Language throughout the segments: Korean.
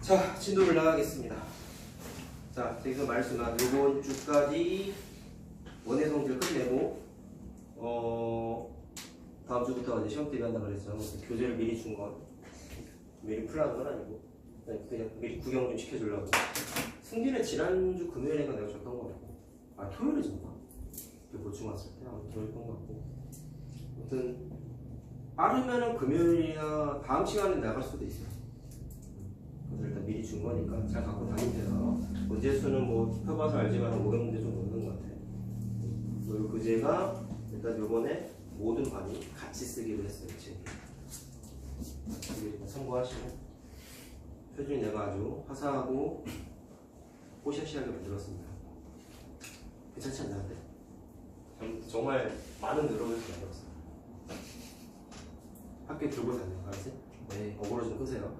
자, 진도를 나가겠습니다. 자, 여기서 말씀한 이번 주까지 원의 성질 끝내고 다음 주부터 이제 시험 대비 한다고 그랬죠. 교재를 미리 준 건 미리 풀라는 건 아니고 그냥 미리 구경 좀 시켜주려고. 승진은 지난주 금요일인가 내가 줬던 거 같고, 아 토요일에 줬나? 보충 왔을 때 아마 토요일인 것 같고. 아무튼 빠르면은 금요일이나 다음 시간에 나갈 수도 있어요. 그래서 일단 미리 준 거니까 잘 갖고 다니세요. 문제 수는 뭐 펴봐서 알지만 500문제 정도 넘는 것 같아요. 그리고 교재가 일단 요번에 모든 반이 같이 쓰기로 했어요. 이거 참고하시고. 표준이 내가 아주 화사하고 뽀샤시하게 만들었습니다. 괜찮지 않나요? 정말 많은 노력을 만들었습니다. 학교에 들고 다녀요. 알았지? 네. 어그로 좀 끄세요.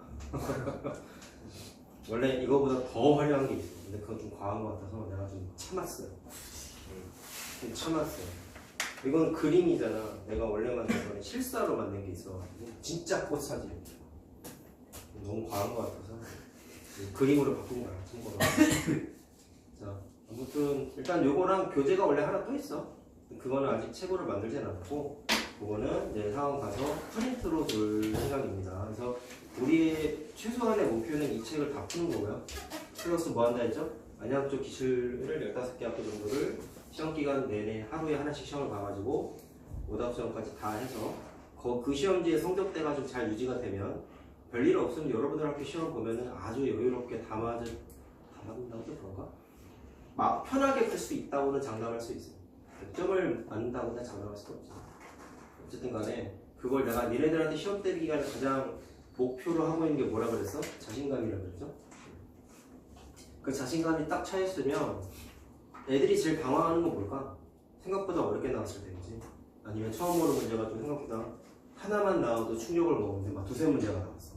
원래 이거보다 더 화려한 게 있어. 근데 그건 좀 과한 것 같아서 내가 좀 참았어요. 좀 참았어요. 이건 그림이잖아. 내가 원래 만든 거는 실사로 만든 게 있어. 진짜 꽃 사진. 너무 과한 것 같아서 그림으로 바꾼 거야. 참고로. 자, 아무튼 일단 요거랑 교재가 원래 하나 또 있어. 그거는 아직 책으로 만들진 않았고, 그거는 이제 상황 가서 프린트로 줄 생각입니다. 그래서 우리의 최소한의 목표는 이 책을 다 푸는 거고요. 플러스 뭐 한다 했죠? 안양 쪽 기출을 15개 학교 정도를 시험기간 내내 하루에 하나씩 시험을 봐가지고 오답시험까지 다 해서 그 시험지의 성적대가 좀 잘 유지가 되면 별일 없으면 여러분들 학교 시험 보면은 아주 여유롭게 다 맞는다고 그런가? 막 편하게 풀 수 있다고는 장담할 수 있어요. 100점을 맞는다고는 장담할 수가 없죠. 어쨌든 간에 그걸 내가 니네들한테 시험 때 기간에 가장 목표로 하고 있는 게 뭐라 그랬어? 자신감이라고 그랬죠? 그 자신감이 딱 차있으면 애들이 제일 방황하는 건 뭘까? 생각보다 어렵게 나왔을 때인지, 아니면 처음 보는 문제가 좀 생각보다 하나만 나와도 충격을 먹었는데 막 두세 문제가 나왔어.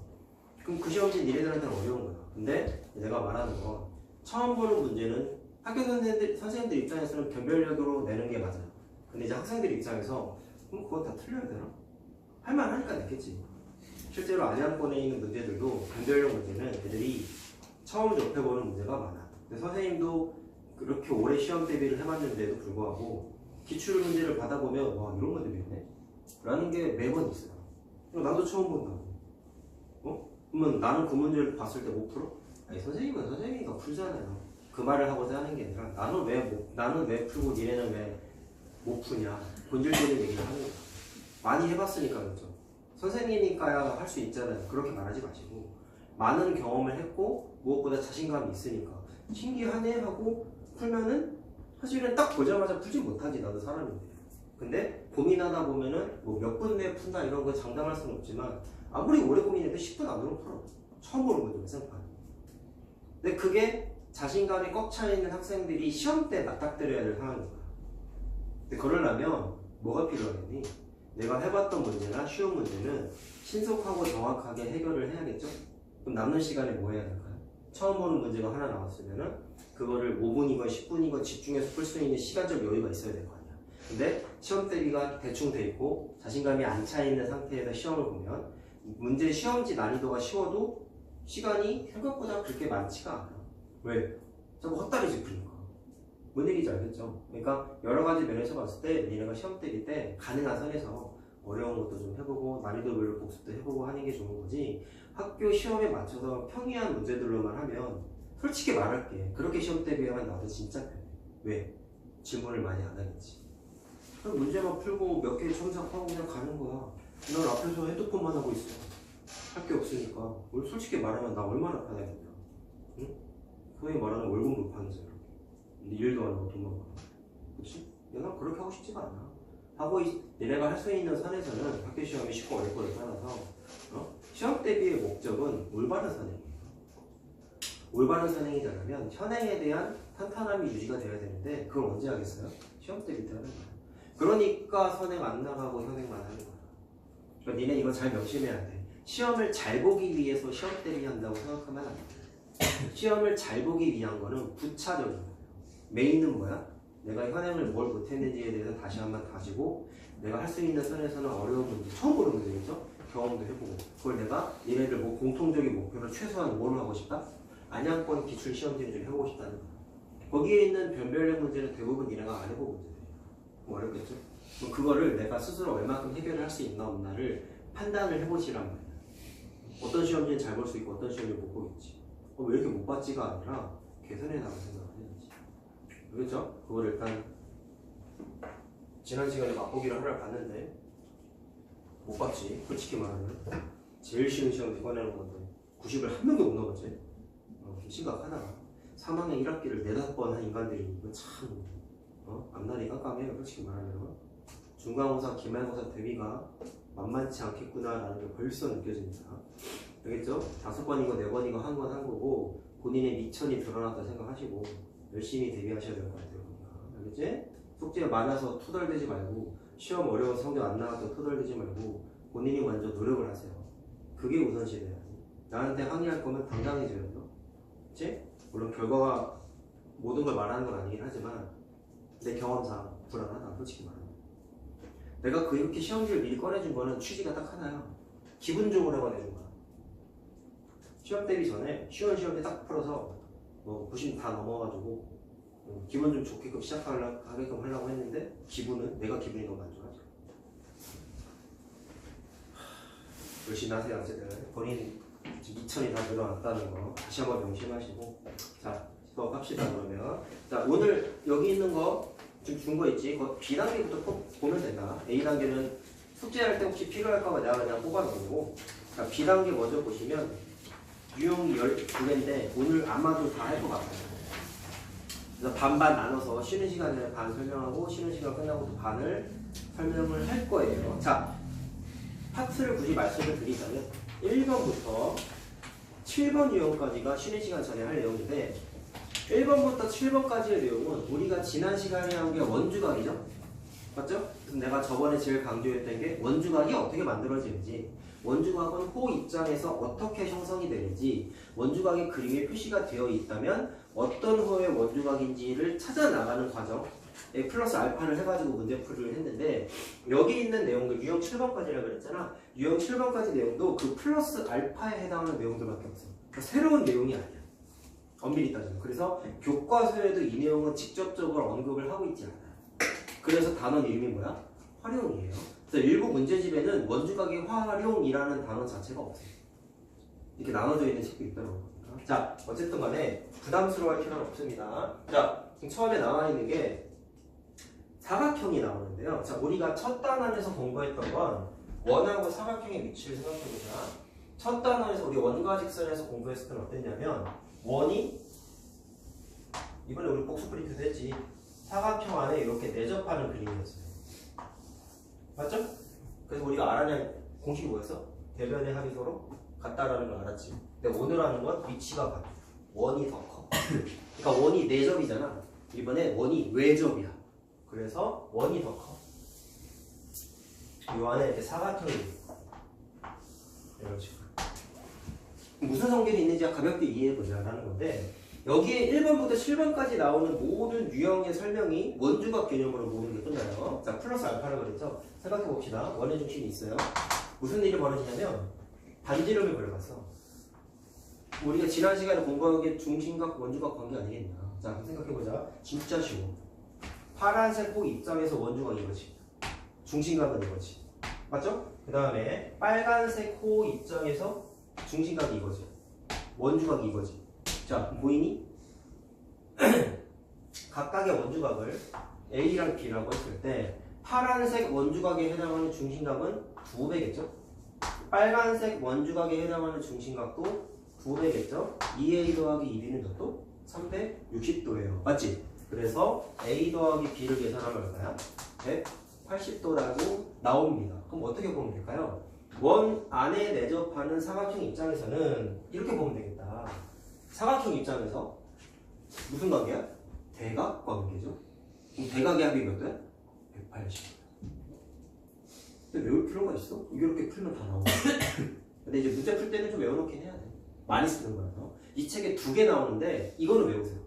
그럼 그 시험지 니네들한테는 어려운 거야. 근데 내가 말하는 건 처음 보는 문제는 학교 선생님들 입장에서는 변별력으로 내는 게 맞아요. 근데 이제 학생들 입장에서 그럼 그건 다 틀려야 되나? 할만하니까 냈겠지. 실제로 안양권에 있는 문제들도 변별력 문제는 애들이 처음 접해보는 문제가 많아. 근데 선생님도 그렇게 오래 시험 대비를 해봤는데도 불구하고 기출 문제를 받아보면 와 이런 거 되겠네? 라는 게 매번 있어요. 나도 처음 본다고. 그러면 나는 그 문제를 봤을 때 못 풀어? 아니 선생님은 선생님이가 풀잖아요. 그 말을 하고자 하는 게 아니라 나는 왜 풀고 니네는 왜 못 푸냐, 본질적인 얘기를 하는 거야. 많이 해봤으니까 그렇죠. 선생님이니까야 할 수 있잖아요. 그렇게 말하지 마시고 많은 경험을 했고 무엇보다 자신감이 있으니까 신기하네 하고 풀면은 사실은 딱 보자마자 풀지 못하지. 나도 사람인데. 근데 고민하다 보면은 뭐 몇 분 내에 푼다 이런 거 장담할 수는 없지만 아무리 오래 고민해도 10분 안으로 풀어. 처음 보는 거죠. 생각하는. 근데 그게 자신감이 꽉 차있는 학생들이 시험 때 맞닥뜨려야 될 상황인 거야. 근데 그러려면 뭐가 필요하겠니? 내가 해봤던 문제나 쉬운 문제는 신속하고 정확하게 해결을 해야겠죠? 그럼 남는 시간에 뭐 해야 될까요? 처음 보는 문제가 하나 나왔으면은 그거를 5분이건 10분이건 집중해서 풀 수 있는 시간적 여유가 있어야 될 거 아니야. 근데 시험 대비가 대충 돼 있고 자신감이 안 차 있는 상태에서 시험을 보면 문제 시험지 난이도가 쉬워도 시간이 생각보다 그렇게 많지가 않아. 왜? 자꾸 헛다리 짚으니까. 뭔 얘기인지 알겠죠? 그러니까 여러 가지 면에서 봤을 때 니네가 시험 대비 때 가능한 선에서 어려운 것도 좀 해보고 난이도별로 복습도 해보고 하는 게 좋은 거지, 학교 시험에 맞춰서 평이한 문제들로만 하면 솔직히 말할게. 그렇게 시험 대비하면 나도 진짜 편해. 왜? 질문을 많이 안 하겠지. 그럼 문제만 풀고 몇 개 첨삭하고 그냥 가는 거야. 넌 앞에서 핸드폰만 하고 있어. 할 게 없으니까. 솔직히 말하면 나 얼마나 편하겠냐. 응? 소위 말하는 월급 못 파는 줄. 일도 안 하고 돈만 벌어. 그치? 난 그렇게 하고 싶지가 않아. 하고 내가 할 수 있는 선에서는 학교 시험이 쉽고 어렵고를 떠나서 시험 대비의 목적은 올바른 선행이에요. 올바른 선행이자면 현행에 대한 탄탄함이 유지가 돼야 되는데 그걸 언제 하겠어요? 시험 대비 때 하는 거야. 그러니까 선행 안 나가고 현행만 하는 거야. 그러니까 니네 이거 잘 명심해야 돼. 시험을 잘 보기 위해서 시험 대비한다고 생각하면 안 돼. 시험을 잘 보기 위한 거는 부차적인 거예요. 메인은 뭐야? 내가 현행을 뭘 못했는지에 대해서 다시 한번 다지고 내가 할 수 있는 선에서는 어려운 문제, 처음 보는 문제겠죠? 경험도 해보고 그걸 내가 얘네들 뭐 공통적인 목표를 최소한 뭐를 하고 싶다? 안양권 기출 시험지를 좀 해보고 싶다는 거야. 거기에 있는 변별력 문제는 대부분 얘네가 안 해본 문제들이에요. 뭐 어렵겠죠? 그럼 그거를 내가 스스로 얼마큼 해결을 할 수 있나 없나를 판단을 해보시란 말이야. 어떤 시험지는 잘 볼 수 있고 어떤 시험지는 못 보겠지. 왜 이렇게 못 봤지가 아니라 개선해나갈 생각을 해야지. 그렇죠? 그걸 일단 지난 시간에 맛보기를 하러 갔는데 못 봤지. 솔직히 말하면 제일 쉬운 시험지 꺼내는 건데 90을 한 명도 못 넘었지. 심각하다. 3학년 1학기를 4-5번 한 인간들이 이거 참 앞날이 깜깜해요. 솔직히 말하면 중간고사, 기말고사 대비가 만만치 않겠구나라는 게 벌써 느껴집니다. 알겠죠? 5번이고 4번이고 한 건 한 거고 본인의 미천이 드러났다 생각하시고 열심히 대비하셔야 될 것 같아요. 알겠지? 숙제가 많아서 투덜대지 말고 시험 어려워서 성적 안 나와도 투덜대지 말고 본인이 먼저 노력을 하세요. 그게 우선시돼요. 나한테 항의할 거면 당당해져야죠. 그치? 물론 결과가 모든 걸 말하는 건 아니긴 하지만 내 경험상 불안하다. 솔직히 말하면 내가 그렇게 시험지를 미리 꺼내준 거는 취지가 딱 하나야. 기분 좋으라고 꺼내준 거야. 시험 대비 전에 쉬운 시험지 딱 풀어서 뭐 90 다 넘어가지고 기분 좀 좋게끔 시작하게끔 하려고 했는데 내가 기분이 너무 안 좋아져. 열심히 하세요. 어쨌든 본인 미천이 다 늘어났다는 거 다시 한번 명심하시고 자 수업합시다. 그러면 자 오늘 여기 있는 거 지금 준 거 있지? 그거 B단계부터 보면 된다. A단계는 숙제할 때 혹시 필요할까봐 내가 그냥 뽑아놓은 거고 자 B단계 먼저 보시면 유형 12개인데 오늘 아마도 다 할 것 같아요. 그래서 반반 나눠서 쉬는 시간에 반 설명하고 쉬는 시간 끝나고도 반을 설명을 할 거예요. 자 파트를 굳이 말씀을 드리자면 1번부터 7번 유형까지가 쉬는 시간 전에 할 내용인데 1번부터 7번까지의 내용은 우리가 지난 시간에 한 게 원주각이죠? 맞죠? 그래서 내가 저번에 제일 강조했던 게 원주각이 어떻게 만들어지는지 원주각은 호 입장에서 어떻게 형성이 되는지 원주각의 그림에 표시가 되어 있다면 어떤 호의 원주각인지를 찾아 나가는 과정 플러스 알파를 해가지고 문제풀이를 했는데 여기 있는 내용들 유형 7번까지라고 그랬잖아. 유형 7번까지 내용도 그 플러스 알파에 해당하는 내용들밖에 없어. 그러니까 새로운 내용이 아니야. 엄밀히 따지면. 그래서 교과서에도 이 내용은 직접적으로 언급을 하고 있지 않아요. 그래서 단어 이름이 뭐야? 활용이에요. 그래서 일부 문제집에는 원주각의 활용이라는 단어 자체가 없어요. 이렇게 나눠져 있는 책도 있더라고요. 자, 어쨌든 간에 부담스러워할 필요는 없습니다. 자, 지금 처음에 나와 있는 게 사각형이 나오는데요. 자, 우리가 첫 단원에서 공부했던 건 원하고 사각형의 위치를 생각해보자. 첫 단원에서 우리 원과 직선에서 공부했을 때는 어땠냐면 원이 이번에 우리 복수 프린트도 했지. 사각형 안에 이렇게 내접하는 그림이었어요. 맞죠? 그래서 우리가 알아낸 공식이 뭐였어? 대변의 합이 서로 같다라는 걸 알았지. 근데 오늘 하는 건 위치가 같아. 원이 더 커. 그러니까 원이 내접이잖아. 이번에 원이 외접이야. 그래서 원이 더 커. 이 안에 이렇게 사각형이 있고 이런 식으로. 무슨 성질이 있는지 가볍게 이해해보자라는 건데 여기에 1번부터 7번까지 나오는 모든 유형의 설명이 원주각 개념으로 모든 게 끝나요. 자, 플러스 알파라고 그래서 생각해봅시다. 원의 중심이 있어요. 무슨 일이 벌어지냐면 반지름을 그려봤어. 우리가 지난 시간에 공부한 게 중심각, 원주각 관계 아니겠냐. 자, 한번 생각해보자. 진짜 쉬워. 파란색 호 입장에서 원주각 이거지. 중심각은 이거지. 맞죠? 그 다음에 빨간색 호 입장에서 중심각이 이거지. 원주각이 이거지. 자, 보이니? 각각의 원주각을 A랑 B라고 했을 때 파란색 원주각에 해당하는 중심각은 2배겠죠? 빨간색 원주각에 해당하는 중심각도 2배겠죠? 2A 더하기 2B는 몇 도? 360도예요. 맞지? 그래서 A 더하기 B를 계산하면 얼마야? 180도라고 나옵니다. 그럼 어떻게 보면 될까요? 원 안에 내접하는 사각형 입장에서는 이렇게 보면 되겠다. 사각형 입장에서 무슨 관계야? 대각 관계죠. 그럼 대각의 합이 몇 돼? 180. 근데 외울 필요가 있어? 이렇게 풀면 다 나오고. 근데 이제 문제 풀 때는 좀 외워놓긴 해야 돼. 많이 쓰는 거라서. 이 책에 2개 나오는데 이거는 외우세요.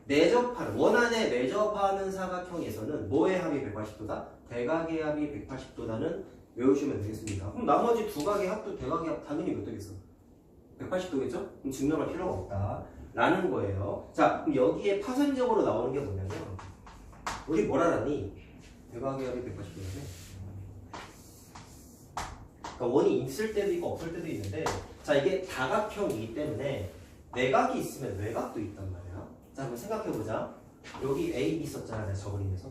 내접하는 원 안에 내접하는 사각형에서는 뭐의 합이 180도다? 대각의 합이 180도다는 외우시면 되겠습니다. 그럼 나머지 두 각의 합도 대각의 합 당연히 몇 도겠어? 180도겠죠? 그럼 증명할 필요가 없다 라는 거예요. 자, 그럼 여기에 파선적으로 나오는 게 뭐냐면 우리 뭘 알았니? 대각의 합이 180도인데 그러니까 원이 있을 때도 있고 없을 때도 있는데 자 이게 다각형이기 때문에 내각이 있으면 외각도 있단 말이야. 자 한번 생각해보자. 여기 A, B 있었잖아 내가 저그림에서.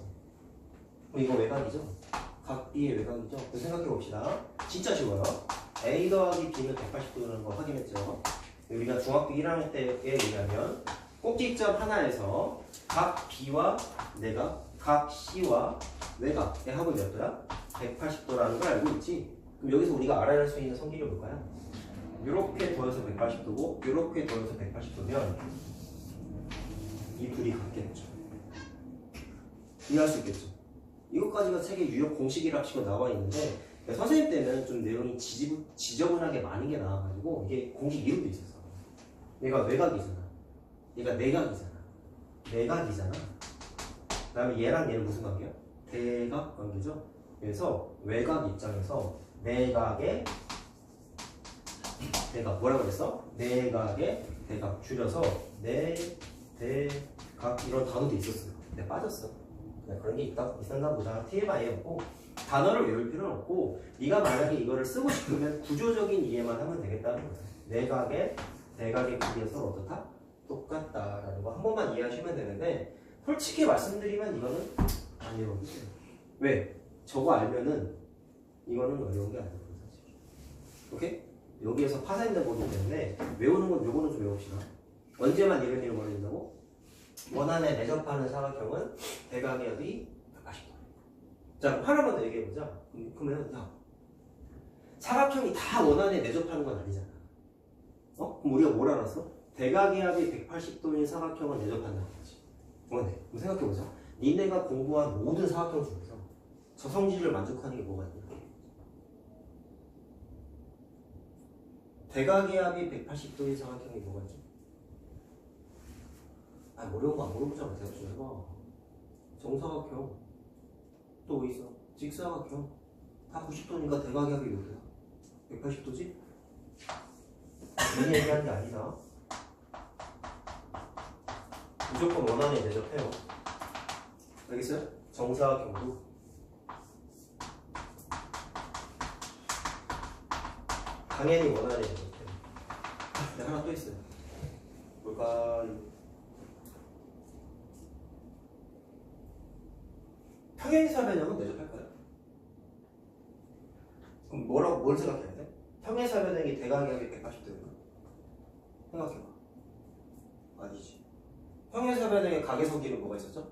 그럼 이거 외각이죠? 각 B의 외각이죠? 생각해봅시다. 진짜 쉬워요. A 더하기 B는 180도라는 거 확인했죠? 우리가 중학교 1학년 때에 의하면 꼭지점 하나에서 각 B와 내각, 각 C와 외각의 합은 몇 도야? 180도라는 걸 알고 있지? 그럼 여기서 우리가 알아야 할 수 있는 성질이 뭘까요? 이렇게 더해서 180도고 이렇게 더해서 180도면 이 둘이 같겠죠. 이해할 수 있겠죠? 이것까지가 책에 유효 공식이라 치고 나와 있는데 선생님 때는 좀 내용이 지저분하게 많은 게 나와가지고 이게 공식 이름도 있었어. 얘가 외각이잖아. 얘가 내각이잖아. 내각이잖아. 그 다음에 얘랑 얘는 무슨 관계야? 대각 관계죠. 그래서 외각 입장에서 내각의 대각 뭐라고 그랬어? 내각의 대각 줄여서 대각 이런 단어도 있었어요. 근데 빠졌어. 그런 게 있었나 보다. TMI였고 단어를 외울 필요는 없고 네가 만약에 이거를 쓰고 싶으면 구조적인 이해만 하면 되겠다는 거야. 내각의 대각의 길이가 서로 어떻다? 똑같다라는 거 한 번만 이해하시면 되는데 솔직히 말씀드리면 이거는 안 외우기 싫어요. 왜? 저거 알면은 이거는 어려운 게 아니에요. 사실. 오케이? 여기에서 파생된 거기 때문에 외우는 건 요거는 좀 외웁시다. 언제만 이런 일을 벌어진다고? 원안에 내접하는 사각형은 대각의 합이 180도. 자, 그럼 하나만 더 얘기해보자. 그러면 야, 사각형이 다 원안에 내접하는 건 아니잖아. 그럼 우리가 뭘 알았어? 대각의 합이 180도인 사각형을 내접한다는 거지. 네. 그럼 생각해보자. 니네가 공부한 모든 사각형 중에서 저 성질을 만족하는 게 뭐가 있냐? 대각의 합이 180도인 사각형이 뭐가 있죠? 어려운 거 안 물어보잖아. 대답 좀 해봐. 정사각형 또 뭐 있어? 직사각형 다 90도니까 대각의 합이 몇 도야? 180도지? 괜히 얘기하는 게 아니다. 무조건 원안에 대접해요. 알겠어요? 정사각형도 당연히 원안에 대접해요. 근데 하나 또 있어요. 뭘까요? 평행사변형은 대접할까요? 그럼 뭘 생각해야 돼? 평행사변형이 대각의 합이 180도인가? 생각해봐. 아니지. 평행사변형의 각의 성질은 뭐가 있었죠?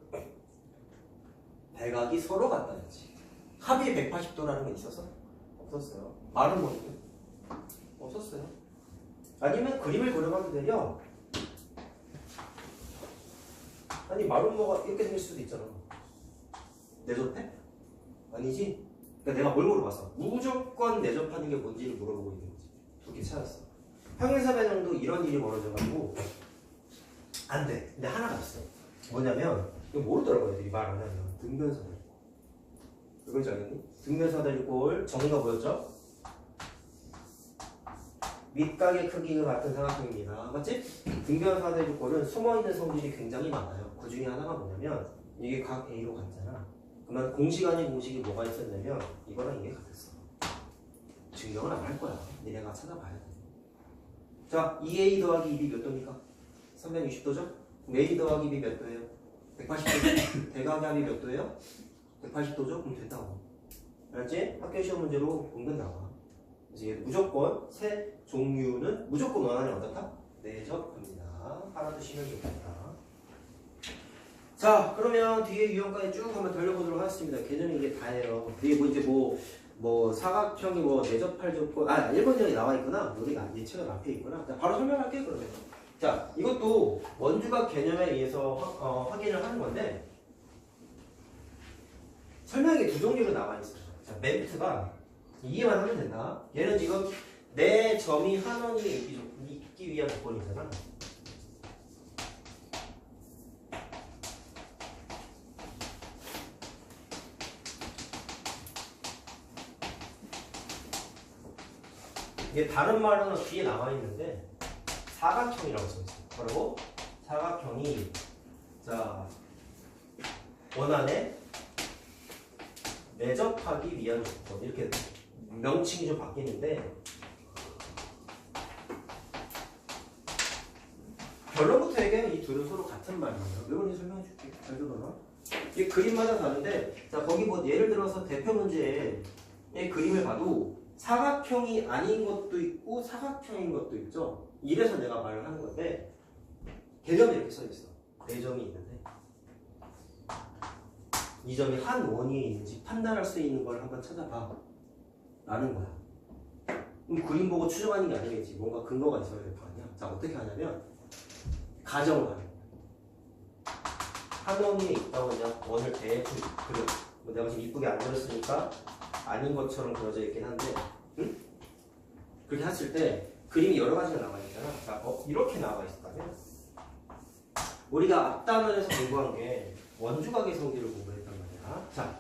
대각이 서로 같다였지. 합이 180도라는 게 있었어? 없었어요. 말은 뭔데? 없었어요. 아니면 그림을 그려봐도 되려. 아니 마름모가 이렇게 생길 수도 있잖아. 내접해? 아니지? 그러니까 내가 뭘 물어봤어? 무조건 내접하는 게 뭔지를 물어보고 있는 거지. 두 개 찾았어. 평행사변형도 이런 일이 벌어져가지고 안 돼. 근데 하나가 있어. 뭐냐면 이거 모르더라고 애들이 말 안 하면 등변사다리꼴. 이건지 알겠니? 등변사다리꼴 정의가 뭐였죠? 밑각의 크기가 같은 사각형입니다. 맞지? 등변사다리꼴은 숨어있는 성질이 굉장히 많아요. 그 중에 하나가 뭐냐면 이게 각 A로 같잖아. 그러면 공식 아닌 공식이 뭐가 있었냐면 이거랑 이게 같았어. 증명은 안 할 거야. 니네가 찾아봐야 돼. 자, 2A 더하기 2B 몇 도입니까? 360도죠? 그럼 A 더하기 B 몇 도예요? 180도죠? 대각의 합이 몇 도예요? 180도죠? 그럼 된다고. 알았지? 학교 시험 문제로 은근 나와. 그래서 얘 무조건 세 종류는 무조건 원안에 어떻다? 내접합니다. 하나 두시면 좋겠다. 자, 그러면 뒤에 유형까지 쭉 한번 돌려보도록 하겠습니다. 개념이 이게 다예요. 뒤에 뭐 이제 뭐 사각형이 뭐 내접할 조건 1번형이 나와 있구나. 우리가 이 책은 앞에 있구나. 자, 바로 설명할게요. 그러면. 자, 이것도 원주각 개념에 의해서 확인을 하는 건데 설명이 두 종류로 나와 있어요. 자, 멘트가 이해만 하면 된다. 얘는 지금 내 점이 한 원이 있기 위한 조건이잖아. 이게 다른 말은 뒤에 나와 있는데 사각형이라고 써있어요. 그리고 사각형이 자 원안에 내접하기 위한 조건 이렇게 명칭이 좀 바뀌는데 결론부터 얘기하면 이 둘은 서로 같은 말이에요. 왜 그런지 설명해 줄게. 잘 들어라. 이게 그림마다 다른데 자 거기 뭐 예를 들어서 대표 문제의 그림을 봐도 사각형이 아닌 것도 있고 사각형인 것도 있죠. 이래서 내가 말을 하는 건데 개념이 이렇게 써 있어. 네 점이 있는데 이 점이 한 원위에 있는지 판단할 수 있는 걸 한번 찾아봐 라는 거야. 그럼 그림 보고 추정하는 게 아니겠지. 뭔가 근거가 있어야 될 거 아니야. 자 어떻게 하냐면 가정을 하는 거야. 한 원위에 있다고 그냥 원을 대충 그려. 뭐 내가 지금 이쁘게 안 그렸으니까 아닌 것처럼 그려져 있긴 한데 응? 그렇게 했을 때 그림이 여러 가지가 나와 있잖아. 자 이렇게 나와 있었다면 우리가 앞 단원에서 공부한 게 원주각의 성질을 공부했단 말이야. 자,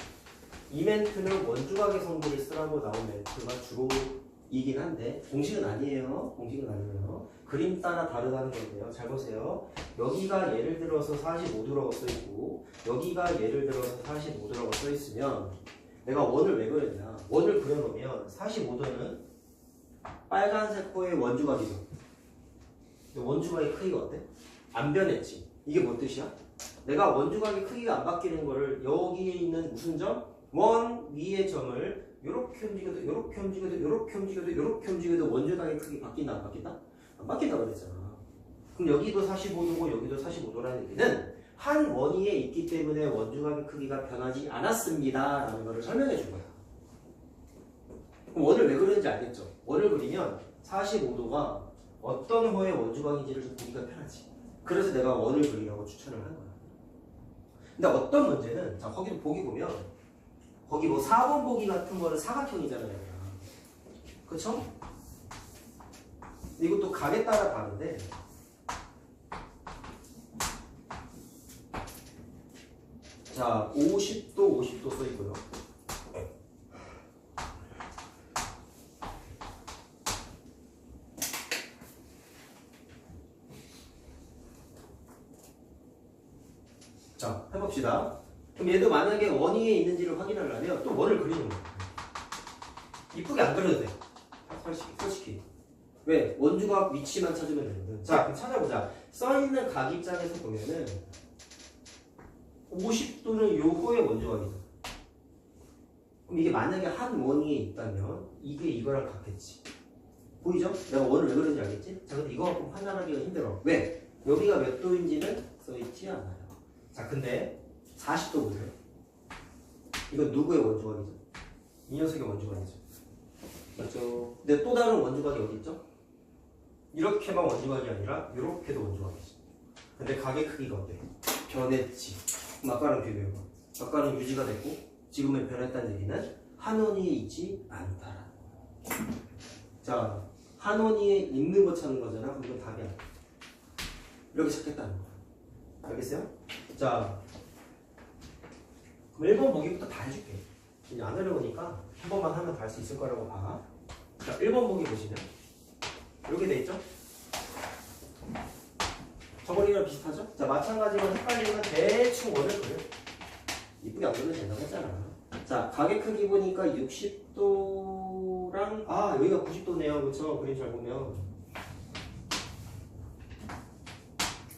이 멘트는 원주각의 성질을 쓰라고 나온 멘트가 주로이긴 한데 공식은 아니에요. 공식은 아니에요. 그림 따라 다르다는 건데요. 잘 보세요. 여기가 예를 들어서 45도라고 써있고 여기가 예를 들어서 45도라고 써있으면 내가 원을 왜 그렸냐. 원을 그려놓으면 45도는 빨간색 호의 원주각이죠. 원주각의 크기가 어때? 안 변했지. 이게 뭔 뜻이야? 내가 원주각의 크기가 안 바뀌는 거를 여기에 있는 무슨 점? 원 위의 점을 이렇게 움직여도 이렇게 움직여도 이렇게 움직여도 이렇게 움직여도 원주각의 크기 바뀐다 안 바뀐다? 안 바뀐다 그랬잖아. 그럼 여기도 45도고 여기도 45도라는 얘기는 한 원위에 있기 때문에 원주각의 크기가 변하지 않았습니다 라는 것을 설명해 준 거야. 그럼 원을 왜 그리는지 알겠죠? 원을 그리면 45도가 어떤 호의 원주각인지를 좀 보기가 편하지. 그래서 내가 원을 그리라고 추천을 한 거야. 근데 어떤 문제는 자 거기도 보기 보면 거기 뭐 4번 보기 같은 거는 사각형이잖아요. 그쵸? 이것도 각에 따라 다른데 자 50도 50도 써 있고요. 자, 해봅시다. 그럼 얘도 만약에 원위에 있는지를 확인하려면 또 원을 그리는 거야. 이쁘게 안 그려도 돼. 솔직히. 왜? 원주각 위치만 찾으면 되거든. 자, 그럼 찾아보자. 써있는 각 입장에서 보면은 50도는 요 호의 원주각이죠. 그럼 이게 만약에 한 원위에 있다면 이게 이거랑 같겠지. 보이죠? 내가 원을 왜 그런지 알겠지? 자, 근데 이거 갖고 판단하기가 힘들어. 왜? 여기가 몇 도인지는 써있지 않아요. 자, 근데 40도 보세요. 이건 누구의 원주각이죠? 이 녀석의 원주각이죠. 맞죠? 근데 또 다른 원주각이 어디 있죠? 이렇게만 원주각이 아니라 이렇게도 원주각이지. 근데 각의 크기가 어때? 변했지. 그럼 아까랑 비교해봐. 아까는 유지가 됐고 지금은 변했다는 얘기는 한 원위에 있지 않다라는 거야. 자, 한 원위에 있는 거 찾는 거잖아. 그럼 이건 답이 아니야. 이렇게 찾겠다는 거야. 알겠어요? 자, 그럼 1번 보기부터 다 해줄게. 이제 안 어려우니까 한 번만 하면 다 할 수 있을 거라고 봐. 자, 1번 보기 보시면 이렇게 돼 있죠? 저번이랑 비슷하죠? 자, 마찬가지로 헷갈리면 대충 원을 그려. 이쁘게 안 그려도 된다고 했잖아. 자, 각의 크기 보니까 60도랑 여기가 90도네요. 그쵸? 그림 잘 보면.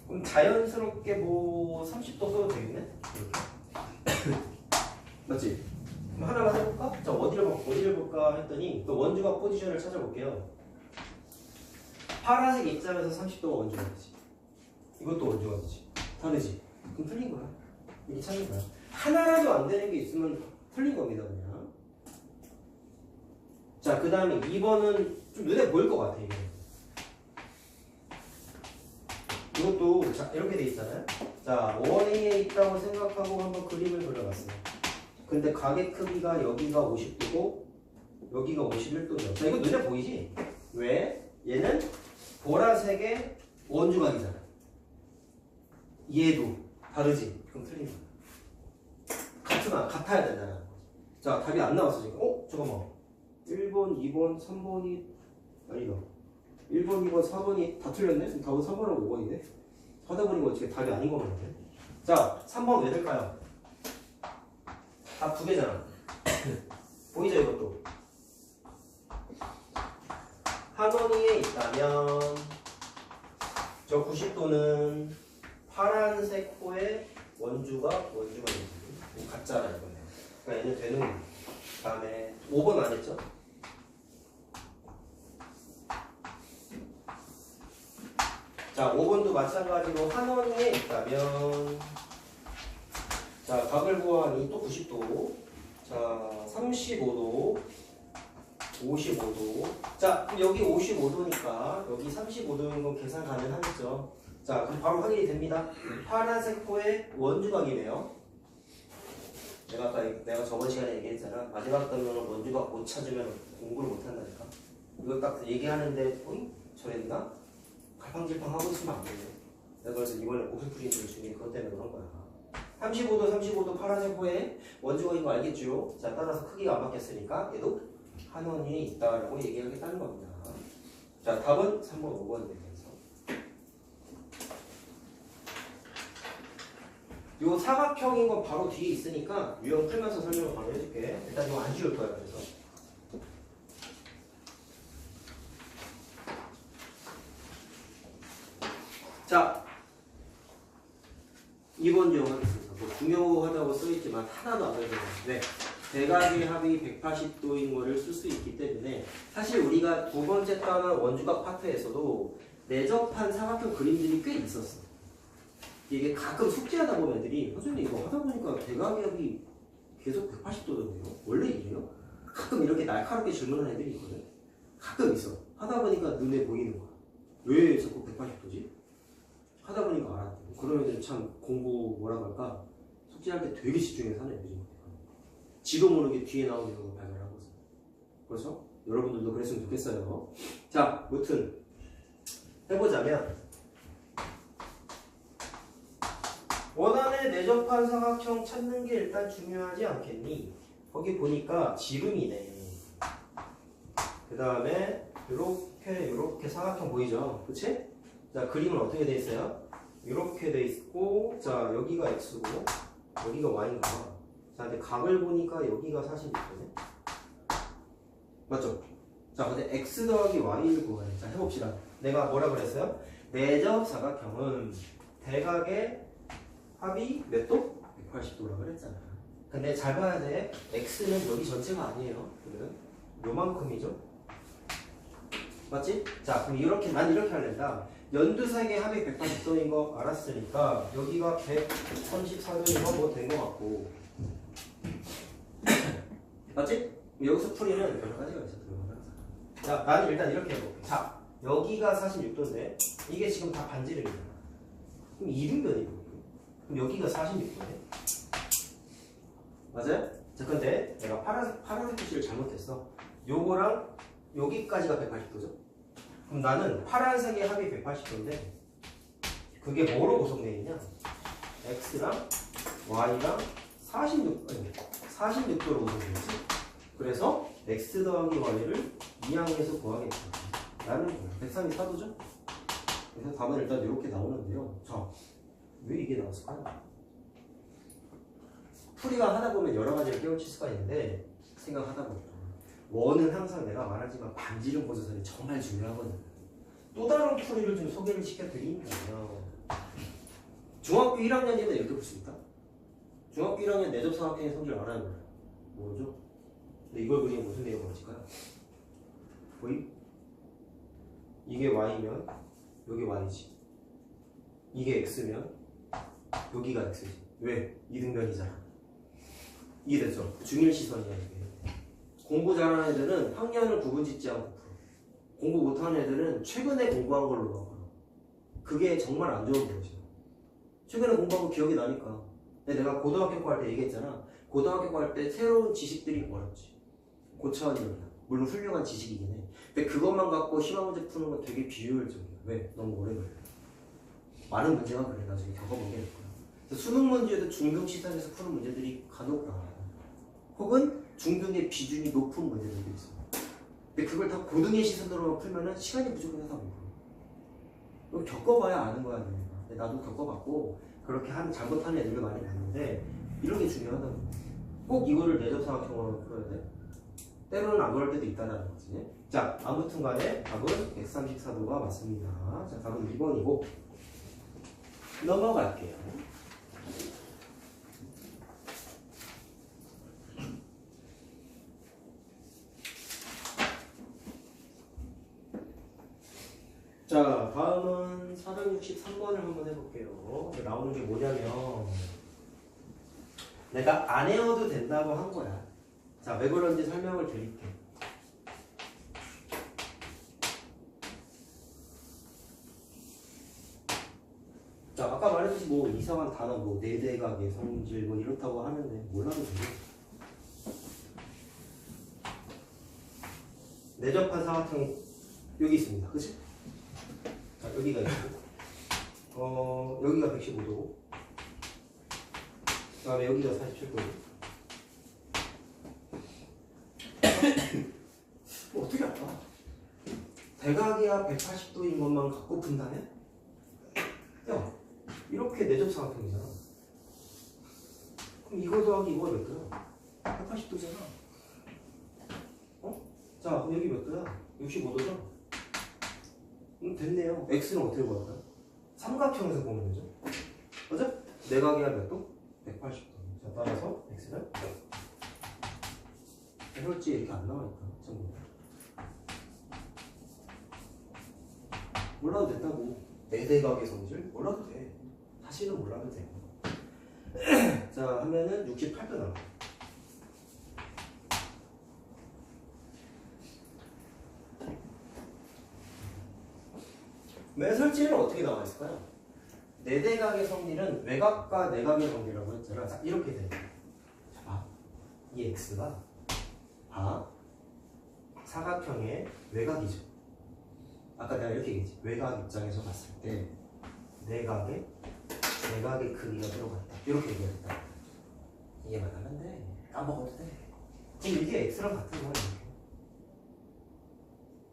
그럼 자연스럽게 뭐 30도 써도 되겠네? 이렇게. 맞지? 그럼 하나만 해볼까? 자, 어디를 볼까 했더니 또 원주각 포지션을 찾아볼게요. 파란색 입장에서 30도가 원주각이지. 이것도 원주각이지. 다르지? 그럼 틀린 거야. 이렇게 찾는 거야. 하나라도 안 되는 게 있으면 틀린 겁니다, 그냥. 자, 그 다음에 2번은 좀 눈에 보일 것 같아, 이게. 이것도 자, 이렇게 돼 있잖아요. 자, 원위에 있다고 생각하고 한번 그림을 그려봤어요. 근데 각의 크기가 여기가 50도고 여기가 51도죠. 자, 이거 눈에 보이지? 왜? 얘는 보라색의 원주각이잖아. 얘도 다르지? 그럼 틀린 거야. 같아야 된다는 거지. 자, 답이 안 나왔어 지금. 잠깐만. 1번, 2번, 3번이 아니다. 1번, 2번, 4번이 다 틀렸네? 그럼 답은 3번하고 5번이네? 하다 보니까 어떻게 답이 아닌 거 같네. 자, 3번 왜 될까요? 답 두 개잖아. 보이죠, 이것도? 한원위에 있다면 저 90도는 파란색 호의 원주가 되지. 같잖아, 이거는. 그러니까 얘는 되는 거야. 그 다음에 5번 안 했죠? 자, 5번도 마찬가지로 한원위에 있다면 자, 각을 구하니 또 90도. 자, 35도, 55도. 자, 그럼 여기 55도니까 여기 35도인 건 계산 가능하겠죠. 자, 그럼 바로 확인이 됩니다. 파란색 호의 원주각이네요. 내가 저번 시간에 얘기했잖아. 마지막 단어는 원주각 못 찾으면 공부를 못 한다니까. 이거 딱 얘기하는데, 어이? 저랬나? 갈팡질팡 하고 있으면 안 되네. 내가 그래서 이번에 고수 프린트를 준 게 그것 때문에 그런 거야. 35도 파란색 호에 원주각인 거 알겠죠? 자, 따라서 크기가 안 바뀌었으니까 얘도 한원위에 있다라고 얘기하겠다는 겁니다. 자, 답은 3번, 5번 되면서. 요 사각형인 건 바로 뒤에 있으니까 유형 풀면서 설명을 바로 해줄게. 일단 이거 안 지울 거야, 그래서. 자, 2번 유형 하겠습니다. 뭐 중요하다고 써있지만 하나도 안 되는데 대각의 합이 180도인 거를 쓸 수 있기 때문에 사실 우리가 두 번째 단원 원주각 파트에서도 내접한 사각형 그림들이 꽤 있었어. 이게 가끔 숙제하다 보면 애들이 선생님 이거 하다 보니까 대각의 합이 계속 180도던데요? 원래 이래요? 가끔 이렇게 날카롭게 질문하는 애들이 있거든. 가끔 있어. 하다 보니까 눈에 보이는 거야. 왜 자꾸 180도지? 하다 보니까 알았대. 그런 애들은 참 공부 뭐라고 할까? 숙제할 때 되게 집중해서 하는 애들이. 지도 모르게 뒤에 나오는 걸 발견하고 있어요. 그렇죠? 여러분들도 그랬으면 좋겠어요. 자, 무튼 해보자면 원안에 내접한 사각형 찾는 게 일단 중요하지 않겠니? 거기 보니까 지름이네. 그 다음에 요렇게 사각형 보이죠? 그치? 자, 그림은 어떻게 돼 있어요? 이렇게 돼 있고, 자, 여기가 x고 여기가 y인가 봐. 자, 근데 각을 보니까 여기가 46도네. 맞죠? 자, 근데 x 더하기 y를 구하래. 자, 해봅시다. 내가 뭐라 그랬어요? 내접 사각형은 대각의 합이 몇 도? 180도라고 그랬잖아. 근데 잘 봐야 돼. x는 여기 전체가 아니에요. 그러면 요만큼이죠. 맞지? 자, 그럼 이렇게 난 이렇게 할랜다. 연두색의 합이 180도인 거 알았으니까 여기가 134도인 거 뭐 된 거 같고. 맞지? 여기서 풀이는 여러 가지가 있어. 자, 나는 일단 이렇게 해볼게. 자, 여기가 46도인데 이게 지금 다 반지름이잖아. 그럼 이등변이거든. 그럼 여기가 46도네. 맞아요? 자, 근데 내가 파란색 표시를 잘못했어. 요거랑 여기까지가 180도죠. 그럼 나는 파란색의 합이 180도인데 그게 뭐로 구성되어 있냐? x랑 y랑 46도로 구성되어 있지. 그래서 x 더하기 y를 이항에서 구하겠다. 나는 134도죠? 그래서 답은 일단 이렇게 나오는데요. 자, 왜 이게 나왔을까요? 풀이가 하다 보면 여러 가지를 깨우칠 수가 있는데 생각하다 보니까 원은 항상 내가 말하지만 반지름 고조선이 정말 중요하거든. 또 다른 풀이를 좀 소개를 시켜드리면요. 중학교 1학년이면 이렇게 볼 수 있다. 중학교 1학년 내접 사각형의 성질 알아야 몰라요. 뭐죠? 근데 이걸 그리면 무슨 내용을 가질까요? 보이? 이게 y면 여기 y지. 이게 x면 여기가 x지. 왜? 이등변이잖아. 이해됐죠? 중일 시선이야 이게. 공부 잘하는 애들은 학년을 구분짓지 않고 풀어. 공부 못하는 애들은 최근에 공부한 걸로 나와. 그게 정말 안 좋은 버릇이야. 최근에 공부한 거 기억이 나니까. 근데 내가 고등학교 거 할 때 얘기했잖아. 고등학교 거 할 때 새로운 지식들이 어렵지. 고차원이야. 물론 훌륭한 지식이긴 해. 근데 그것만 갖고 시험 문제 푸는 건 되게 비효율적이야. 왜? 너무 오래 걸려. 많은 문제가 그래. 나중에 겪어보게 될 거야. 그래서 수능 문제도 중등 시선에서 푸는 문제들이 간혹 나와요. 혹은 중등의 비중이 높은 문제들도 있어요. 근데 그걸 다 고등의 시선으로 풀면은 시간이 부족해서 못 풀어. 이거 겪어봐야 아는 거야, 너네가. 근데 나도 겪어봤고 그렇게 잘못하는 애들을 많이 봤는데 이런 게 중요하다고. 꼭 이거를 내접사각형으로 풀어야 돼. 때로는 안 그럴 때도 있다는 거지. 자, 아무튼 간에 답은 134도가 맞습니다. 자, 답은 2번이고 넘어갈게요. 자, 다음은 463번을 한번 해볼게요. 나오는 게 뭐냐면 내가 안 외워도 된다고 한 거야. 자, 왜 그런지 설명을 드릴게. 자, 아까 말했듯이 뭐 이상한 단어, 뭐 내대각의 성질, 뭐 이렇다고 하는데 몰라도 돼. 내접한 사각형이 여기 있습니다. 그치? 자, 여기가 있고, 여기가 115도고, 그 다음에 여기가 47도고. 뭐 어떻게 알까? 대각이야 180도인 것만 갖고 푼다네? 야, 이렇게 내접사각형이잖아. 그럼 이거 더하기 이거 몇 도야? 180도잖아. 어? 자, 그럼 여기 몇 도야? 65도죠? 됐네요. x는 어떻게 구할까요? 삼각형에서 보면 되죠? 맞아? 내각이야 몇 도? 180도. 자, 따라서 x는 해볼지 이렇게 안 나와있다. 전부. 몰라도 된다고. 내대각의 성질? 몰라도 돼. 사실은 몰라도 돼. 자, 하면은 68도 나와. 매설지는 어떻게 나와 있을까요? 내대각의 성질은 외곽과 내각의 성질이라고 했잖아. 자, 이렇게 돼. 자, 봐. 이 x가 사각형의 외곽이죠. 아까 내가 이렇게 얘기했지. 외곽 입장에서 봤을 때 내각의 크기가 들어갔다. 이렇게 얘기했다. 이해만 하면 돼. 까먹어도 돼. 지금 이게 x랑 같은 거야. 이렇게.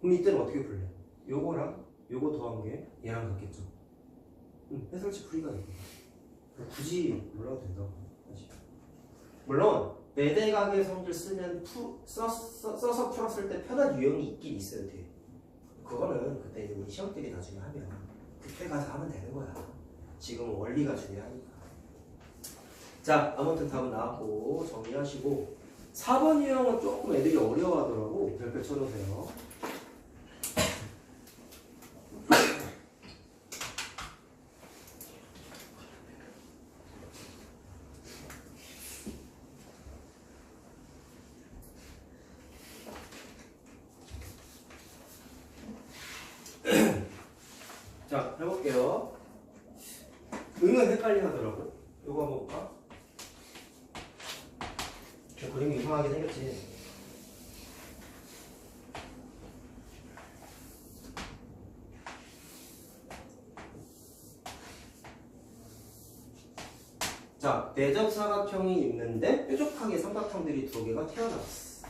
그럼 이때는 어떻게 풀래? 요거랑 요거 더한 게 얘랑 같겠죠. 해설치 풀이가 있고. 굳이 몰라도 된다고. 물론 내대각의 성질 쓰면 써서 풀었을 때 편한 유형이 있긴 있어야 돼. 그거는 그때 이제 우리 시험 때리 나중에 하면 그때 가서 하면 되는 거야. 지금은 원리가 중요하니까. 자, 아무튼 답은 나왔고 정리하시고 4번 유형은 조금 애들이 어려워하더라고. 별표 쳐놓으세요. 자, 해볼게요. 응은 헷갈리 하더라고. 이거 한번 볼까? 그림이 이상하게 생겼지. 자, 내접사각형이 있는데 뾰족하게 삼각형들이 두 개가 튀어나왔어.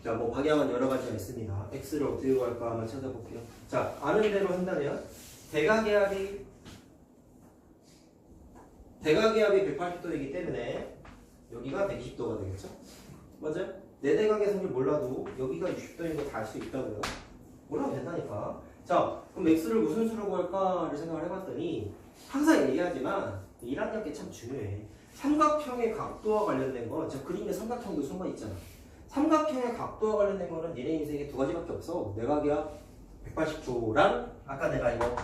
자, 뭐 방향은 여러 가지가 있습니다. x를 어떻게 구할까 한번 찾아볼게요. 자, 아는 대로 한다면 대각의 합이 180도이기 때문에 여기가 120도가 되겠죠? 맞아요? 내대각의 성질 몰라도 여기가 60도인 거 다 알 수 있다고요. 몰라도 된다니까. 자, 그럼 x를 무슨 수로 구할까를 생각을 해봤더니 항상 얘기하지만 1학년 게 참 중요해. 삼각형의 각도와 관련된 거, 저 그림에 삼각형도 숨어 있잖아. 삼각형의 각도와 관련된 거는 니네 인생에 두 가지밖에 없어. 내각이야 180도랑 아까 내가 이거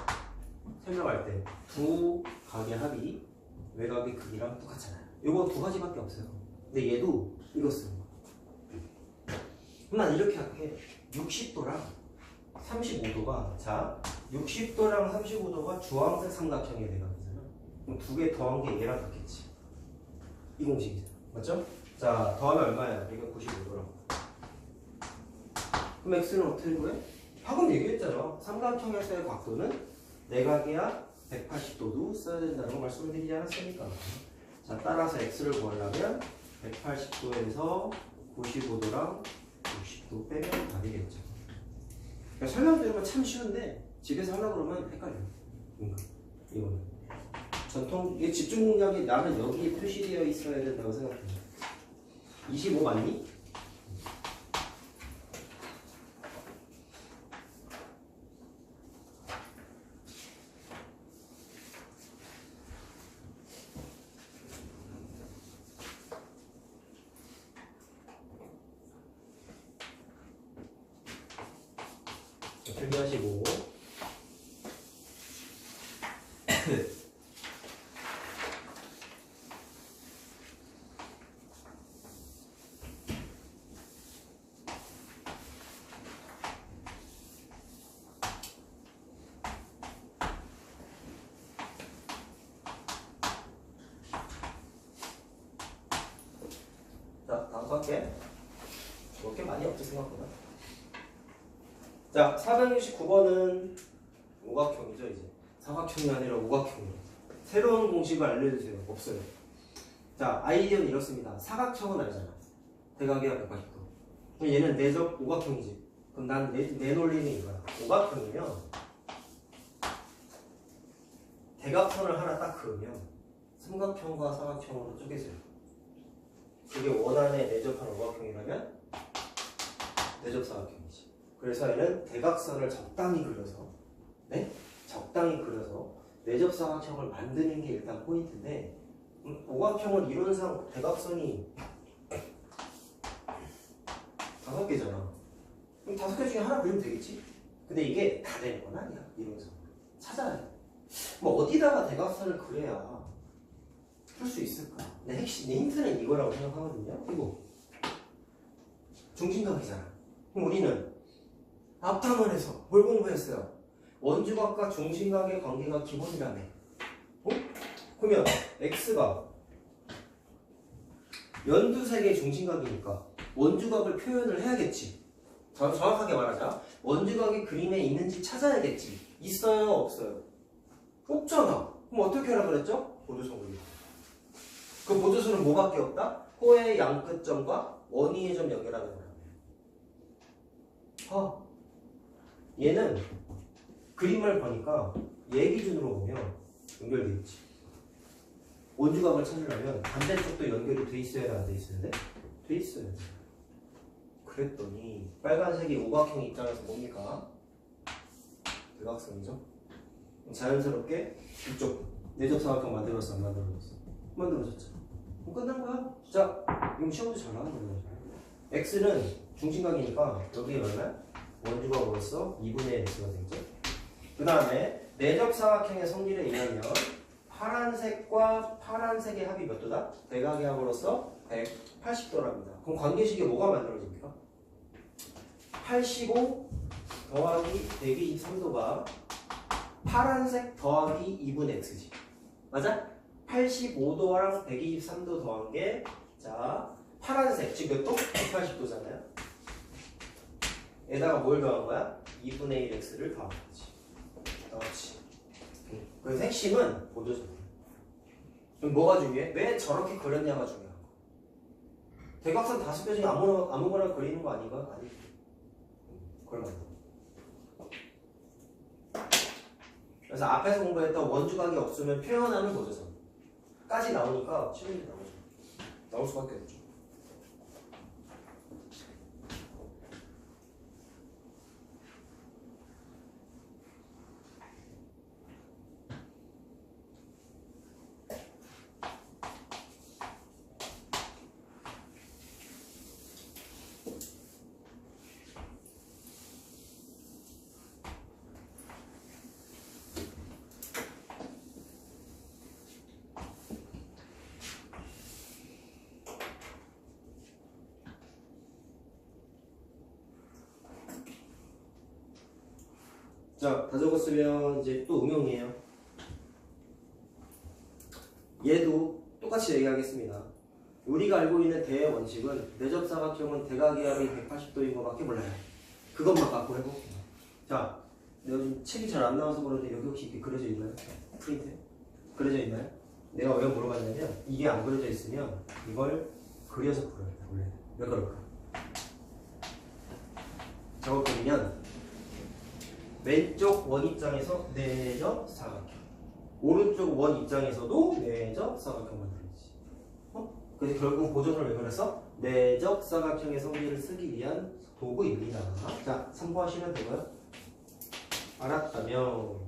설명할 때 두 각의 합이 외곽의 크기랑 똑같잖아요. 이거 두 가지밖에 없어요. 근데 얘도 이거 쓰는 거야. 그럼 난 이렇게 할게. 60도랑 35도가 자 60도랑 35도가 주황색 삼각형의 내각이잖아. 그럼 두 개 더한 게 얘랑 같겠지. 이 공식이잖아. 맞죠? 자, 더하면 얼마야? 이거 95도라고. 그럼 x는 어떻게 구해? 방금 얘기했잖아. 삼각형에서의 각도는 내각이야 180도도 써야 된다는 거 말씀을 드리지 않았습니까? 자, 따라서 x를 구하려면 180도에서 95도랑 60도 빼면 답이겠죠. 그러니까 설명드리면 참 쉬운데 집에서 하려고 그러면 헷갈려요. 이거는 전통 이 집중 공략이 나는 여기에 표시되어 있어야 된다고 생각해요. 25 맞니? 준비하시고 자, 다음 거 할게. 그렇게 많이 없지 생각보다. 자, 469번은 오각형이죠, 이제. 사각형이 아니라 오각형이에요. 새로운 공식을 알려주세요. 없어요. 자, 아이디어는 이렇습니다. 사각형은 알잖아. 대각이야 180도. 그럼 얘는 내적 오각형이지. 그럼 난 내 논리는 이거야. 오각형이면 대각선을 하나 딱 그으면 삼각형과 사각형으로 쪼개져요. 그게 원안에 내접한 오각형이라면 내접 사각형이지. 그래서 얘는 대각선을 적당히 그려서, 네? 적당히 그려서 내접 사각형을 만드는 게 일단 포인트인데, 오각형은 이론상 대각선이 5개잖아. 그럼 5개 중에 하나 그리면 되겠지? 근데 이게 다 되는 건 아니야, 이론상. 찾아야 돼. 뭐 어디다가 대각선을 그려야 풀 수 있을까? 내 힌트는 이거라고 생각하거든요. 그리고 중심각이잖아. 그럼 우리는 앞단원에서 뭘 공부했어요? 원주각과 중심각의 관계가 기본이라며. 어? 그러면 x가 연두색의 중심각이니까 원주각을 표현을 해야겠지. 정확하게 말하자. 원주각이 그림에 있는지 찾아야겠지. 있어요? 없어요? 없잖아. 그럼 어떻게 하라 그랬죠? 보조선 그림. 그 보조선은 뭐밖에 없다? 호의 양끝점과 원위의 점 연결하는 거라며. 얘는 그림을 보니까 얘 기준으로 보면 연결돼 있지. 원주각을 찾으려면 반대쪽도 연결이 돼 있어야 안 돼 있는데 돼 있어야 돼. 그랬더니 빨간색이 오각형 입장에서 뭡니까? 대각선이죠. 자연스럽게 이쪽 내접 사각형 만들었어 안 만들어졌어? 만들어졌죠. 그럼 끝난 거야. 자, 이거 시험도 잘 나오는 거야. x는 중심각이니까 여기에 얼마? 원주각으로서 2분의 x가 되죠. 그 다음에 내접 사각형의 성질에 의하면 파란색과 파란색의 합이 몇 도다? 대각의 합으로서 180도랍니다. 그럼 관계식이 뭐가 만들어집니까? 85 더하기 123도가 파란색 더하기 2분의 x지. 맞아? 85도랑 123도 더한 게, 자, 파란색, 지금 몇 도? 180도잖아요. 에다가 뭘 더한 거야? 2분의 1 x를 더한 거지. 그렇지. 그래서 핵심은 보조선. 그럼 뭐가 중요해? 왜 저렇게 그렸냐가 중요한 거. 대각선 5개 중에 아무거나 그리는 거 아닌가? 아니지. 그런 거. 그래서 앞에서 공부했던 원주각이 없으면 표현하는 보조선까지 나오니까 시험이 나오죠. 나올 수밖에 없죠. 자, 다 적었으면 이제 또 응용이에요. 얘도 똑같이 얘기하겠습니다. 우리가 알고 있는 대의 원칙은 내접 사각형은 대각의 합이 180도인 것밖에 몰라요. 그것만 갖고 해볼게요. 자, 요즘 책이 잘 안 나와서 그런데 여기 혹시 이렇게 그려져 있나요? 프린트? 그려져 있나요? 내가 왜 물어봤냐면 이게 안 그려져 있으면 이걸 그려서 풀어야 돼 원래. 왜 그럴까? 저거 보면 왼쪽 원 입장에서 내적 사각형, 오른쪽 원 입장에서도 내적 사각형 만들어야지. 그래서 결국 보존을 왜 그래서 내적 사각형의 성질을 쓰기 위한 도구입니다. 자, 참고하시면 되고요. 알았다면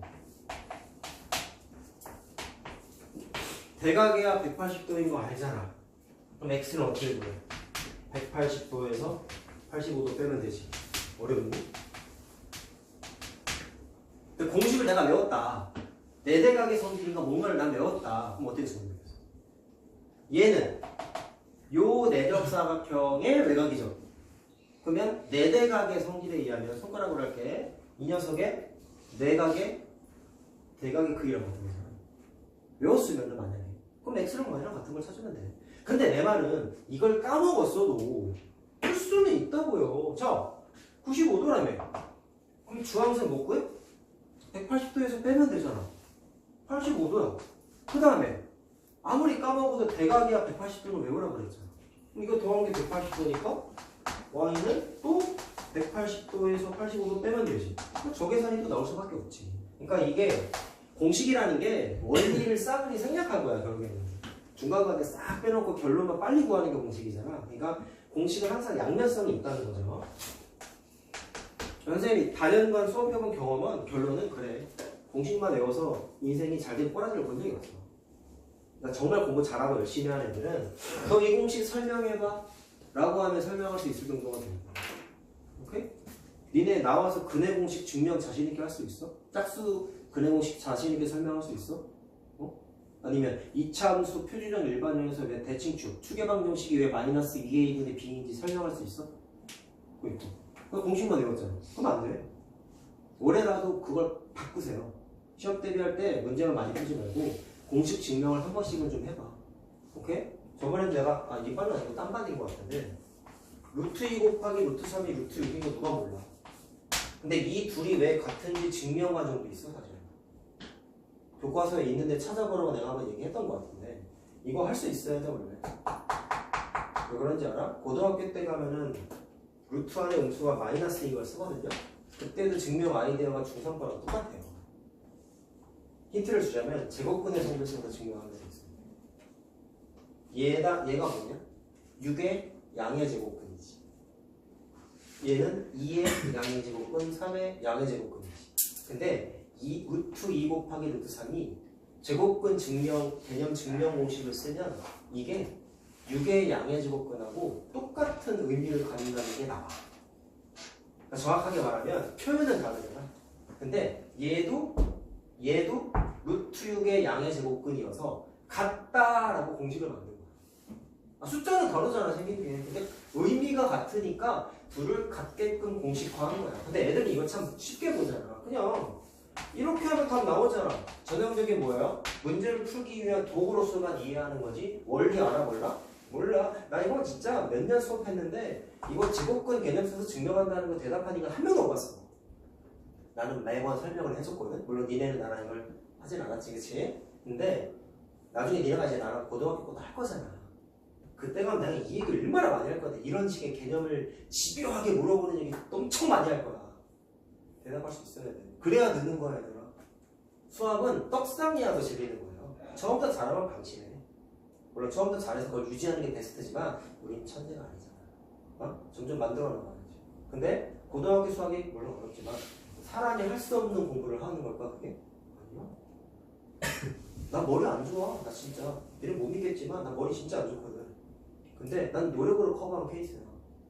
대각이야 180도인 거 알잖아. 그럼 x는 어떻게 보여? 180도에서 85도 빼면 되지. 어렵니? 근데 공식을 내가 외웠다. 내 대각의 성질인가 뭔가를 난 외웠다. 그럼 어떻게 쓰면 되겠어? 얘는 요 내적 사각형의 외곽이죠. 그러면 내 대각의 성질에 의하면 손가락으로 할게. 이 녀석의 내각의 대각의 크기라고 하는 거잖아. 외웠으면 만약에 그럼 x랑 y랑 같은 걸 찾으면 돼. 근데 내 말은 이걸 까먹었어도 풀 수는 있다고요. 자, 95도라며. 그럼 주황색 못 구해? 180도에서 빼면 되잖아. 85도야. 그 다음에 아무리 까먹어도 대각이야 180도는 외우라고 그랬잖아. 그럼 이거 더한 게 180도니까 y는 또 180도에서 85도 빼면 되지. 저 계산이 또 나올 수밖에 없지. 그러니까 이게 공식이라는 게 원리를 싸그리 생략한 거야 결국에는. 중간관계 싹 빼놓고 결론만 빨리 구하는 게 공식이잖아. 그러니까 공식은 항상 양면성이 있다는 거죠. 선생님이 다년간 수업해본 경험은 결론은 그래. 공식만 외워서 인생이 잘된 꼬라지를 본 적이 없어. 그러니까 정말 공부 잘하고 열심히 하는 애들은 너 이 공식 설명해봐 라고 하면 설명할 수 있을 정도가 됩니다. 오케이? 니네 나와서 근해 공식 증명 자신 있게 할 수 있어? 짝수 근해 공식 자신 있게 설명할 수 있어? 아니면 이차함수 표준형 일반형에서 왜 대칭축 추계방 정식이 왜 마이너스 2a분의 b인지 설명할 수 있어? 그러니까 공식만 외웠잖아. 그럼 안 돼. 올해라도 그걸 바꾸세요. 시험 대비할 때 문제만 많이 풀지 말고 공식 증명을 한 번씩은 좀 해봐. 오케이? 저번에도 내가 이번은 아니고 딴 반인 것 같은데 루트 2 곱하기 루트 3이 루트 6인 거 누가 몰라. 근데 이 둘이 왜 같은지 증명 과정도 있어 사실. 교과서에 있는데 찾아보라고 내가 한번 얘기했던 것 같은데 이거 할 수 있어야 돼 원래. 왜 그런지 알아? 고등학교 때 가면은 루트 안에 음수가 마이너스 이걸 쓰거든요. 그때도 증명 아이디어가 중3 거랑 똑같아요. 힌트를 주자면 제곱근의 성질식으로 증명하는 게 있습니다. 얘가 뭐냐? 6의 양의 제곱근이지. 얘는 2의 양의 제곱근, 3의 양의 제곱근이지. 근데 이 루트 2 곱하기 루트 3이 제곱근 증명, 개념 증명 공식을 쓰면 이게 6의 양의 제곱근하고 똑같은 의미를 갖는다는 게 나와. 그러니까 정확하게 말하면 표현은 다르잖아. 근데 얘도 루트 6의 양의 제곱근이어서 같다라고 공식을 만든 거야. 숫자는 다르잖아 생긴 게. 근데 의미가 같으니까 둘을 같게끔 공식화한 거야. 근데 애들이 이거 참 쉽게 보잖아. 그냥 이렇게 하면 답 나오잖아. 전형적인 뭐예요? 문제를 풀기 위한 도구로서만 이해하는 거지 원리 알아 몰라? 몰라. 나 이거 진짜 몇 년 수업했는데 이거 제곱근 개념 써서 증명한다는 거 대답하니까 한 명도 못 봤어. 나는 매번 설명을 해줬거든. 물론 니네는 나랑 이걸 하진 않았지 그치? 근데 나중에 니네가 이제 나랑 고등학교 것도 할 거잖아. 그때 가면 내가 이 얘기를 얼마나 많이 할 거야. 이런 식의 개념을 집요하게 물어보는 얘기 엄청 많이 할 거야. 대답할 수 있어야 돼. 그래야 느는 거야 얘들아. 수학은 떡상이야 더 재밌는 거예요. 처음부터 잘하면 방치해. 물론 처음부터 잘해서 그걸 유지하는 게 베스트지만 우린 천재가 아니잖아. 점점 만들어 나가야지. 근데 고등학교 수학이 물론 어렵지만 사람이 할 수 없는 공부를 하는 걸까 그게? 아니야. 나 머리 안 좋아. 나 진짜. 얘는 못 믿겠지만 나 머리 진짜 안 좋거든. 근데 난 노력으로 커버한 케이스야.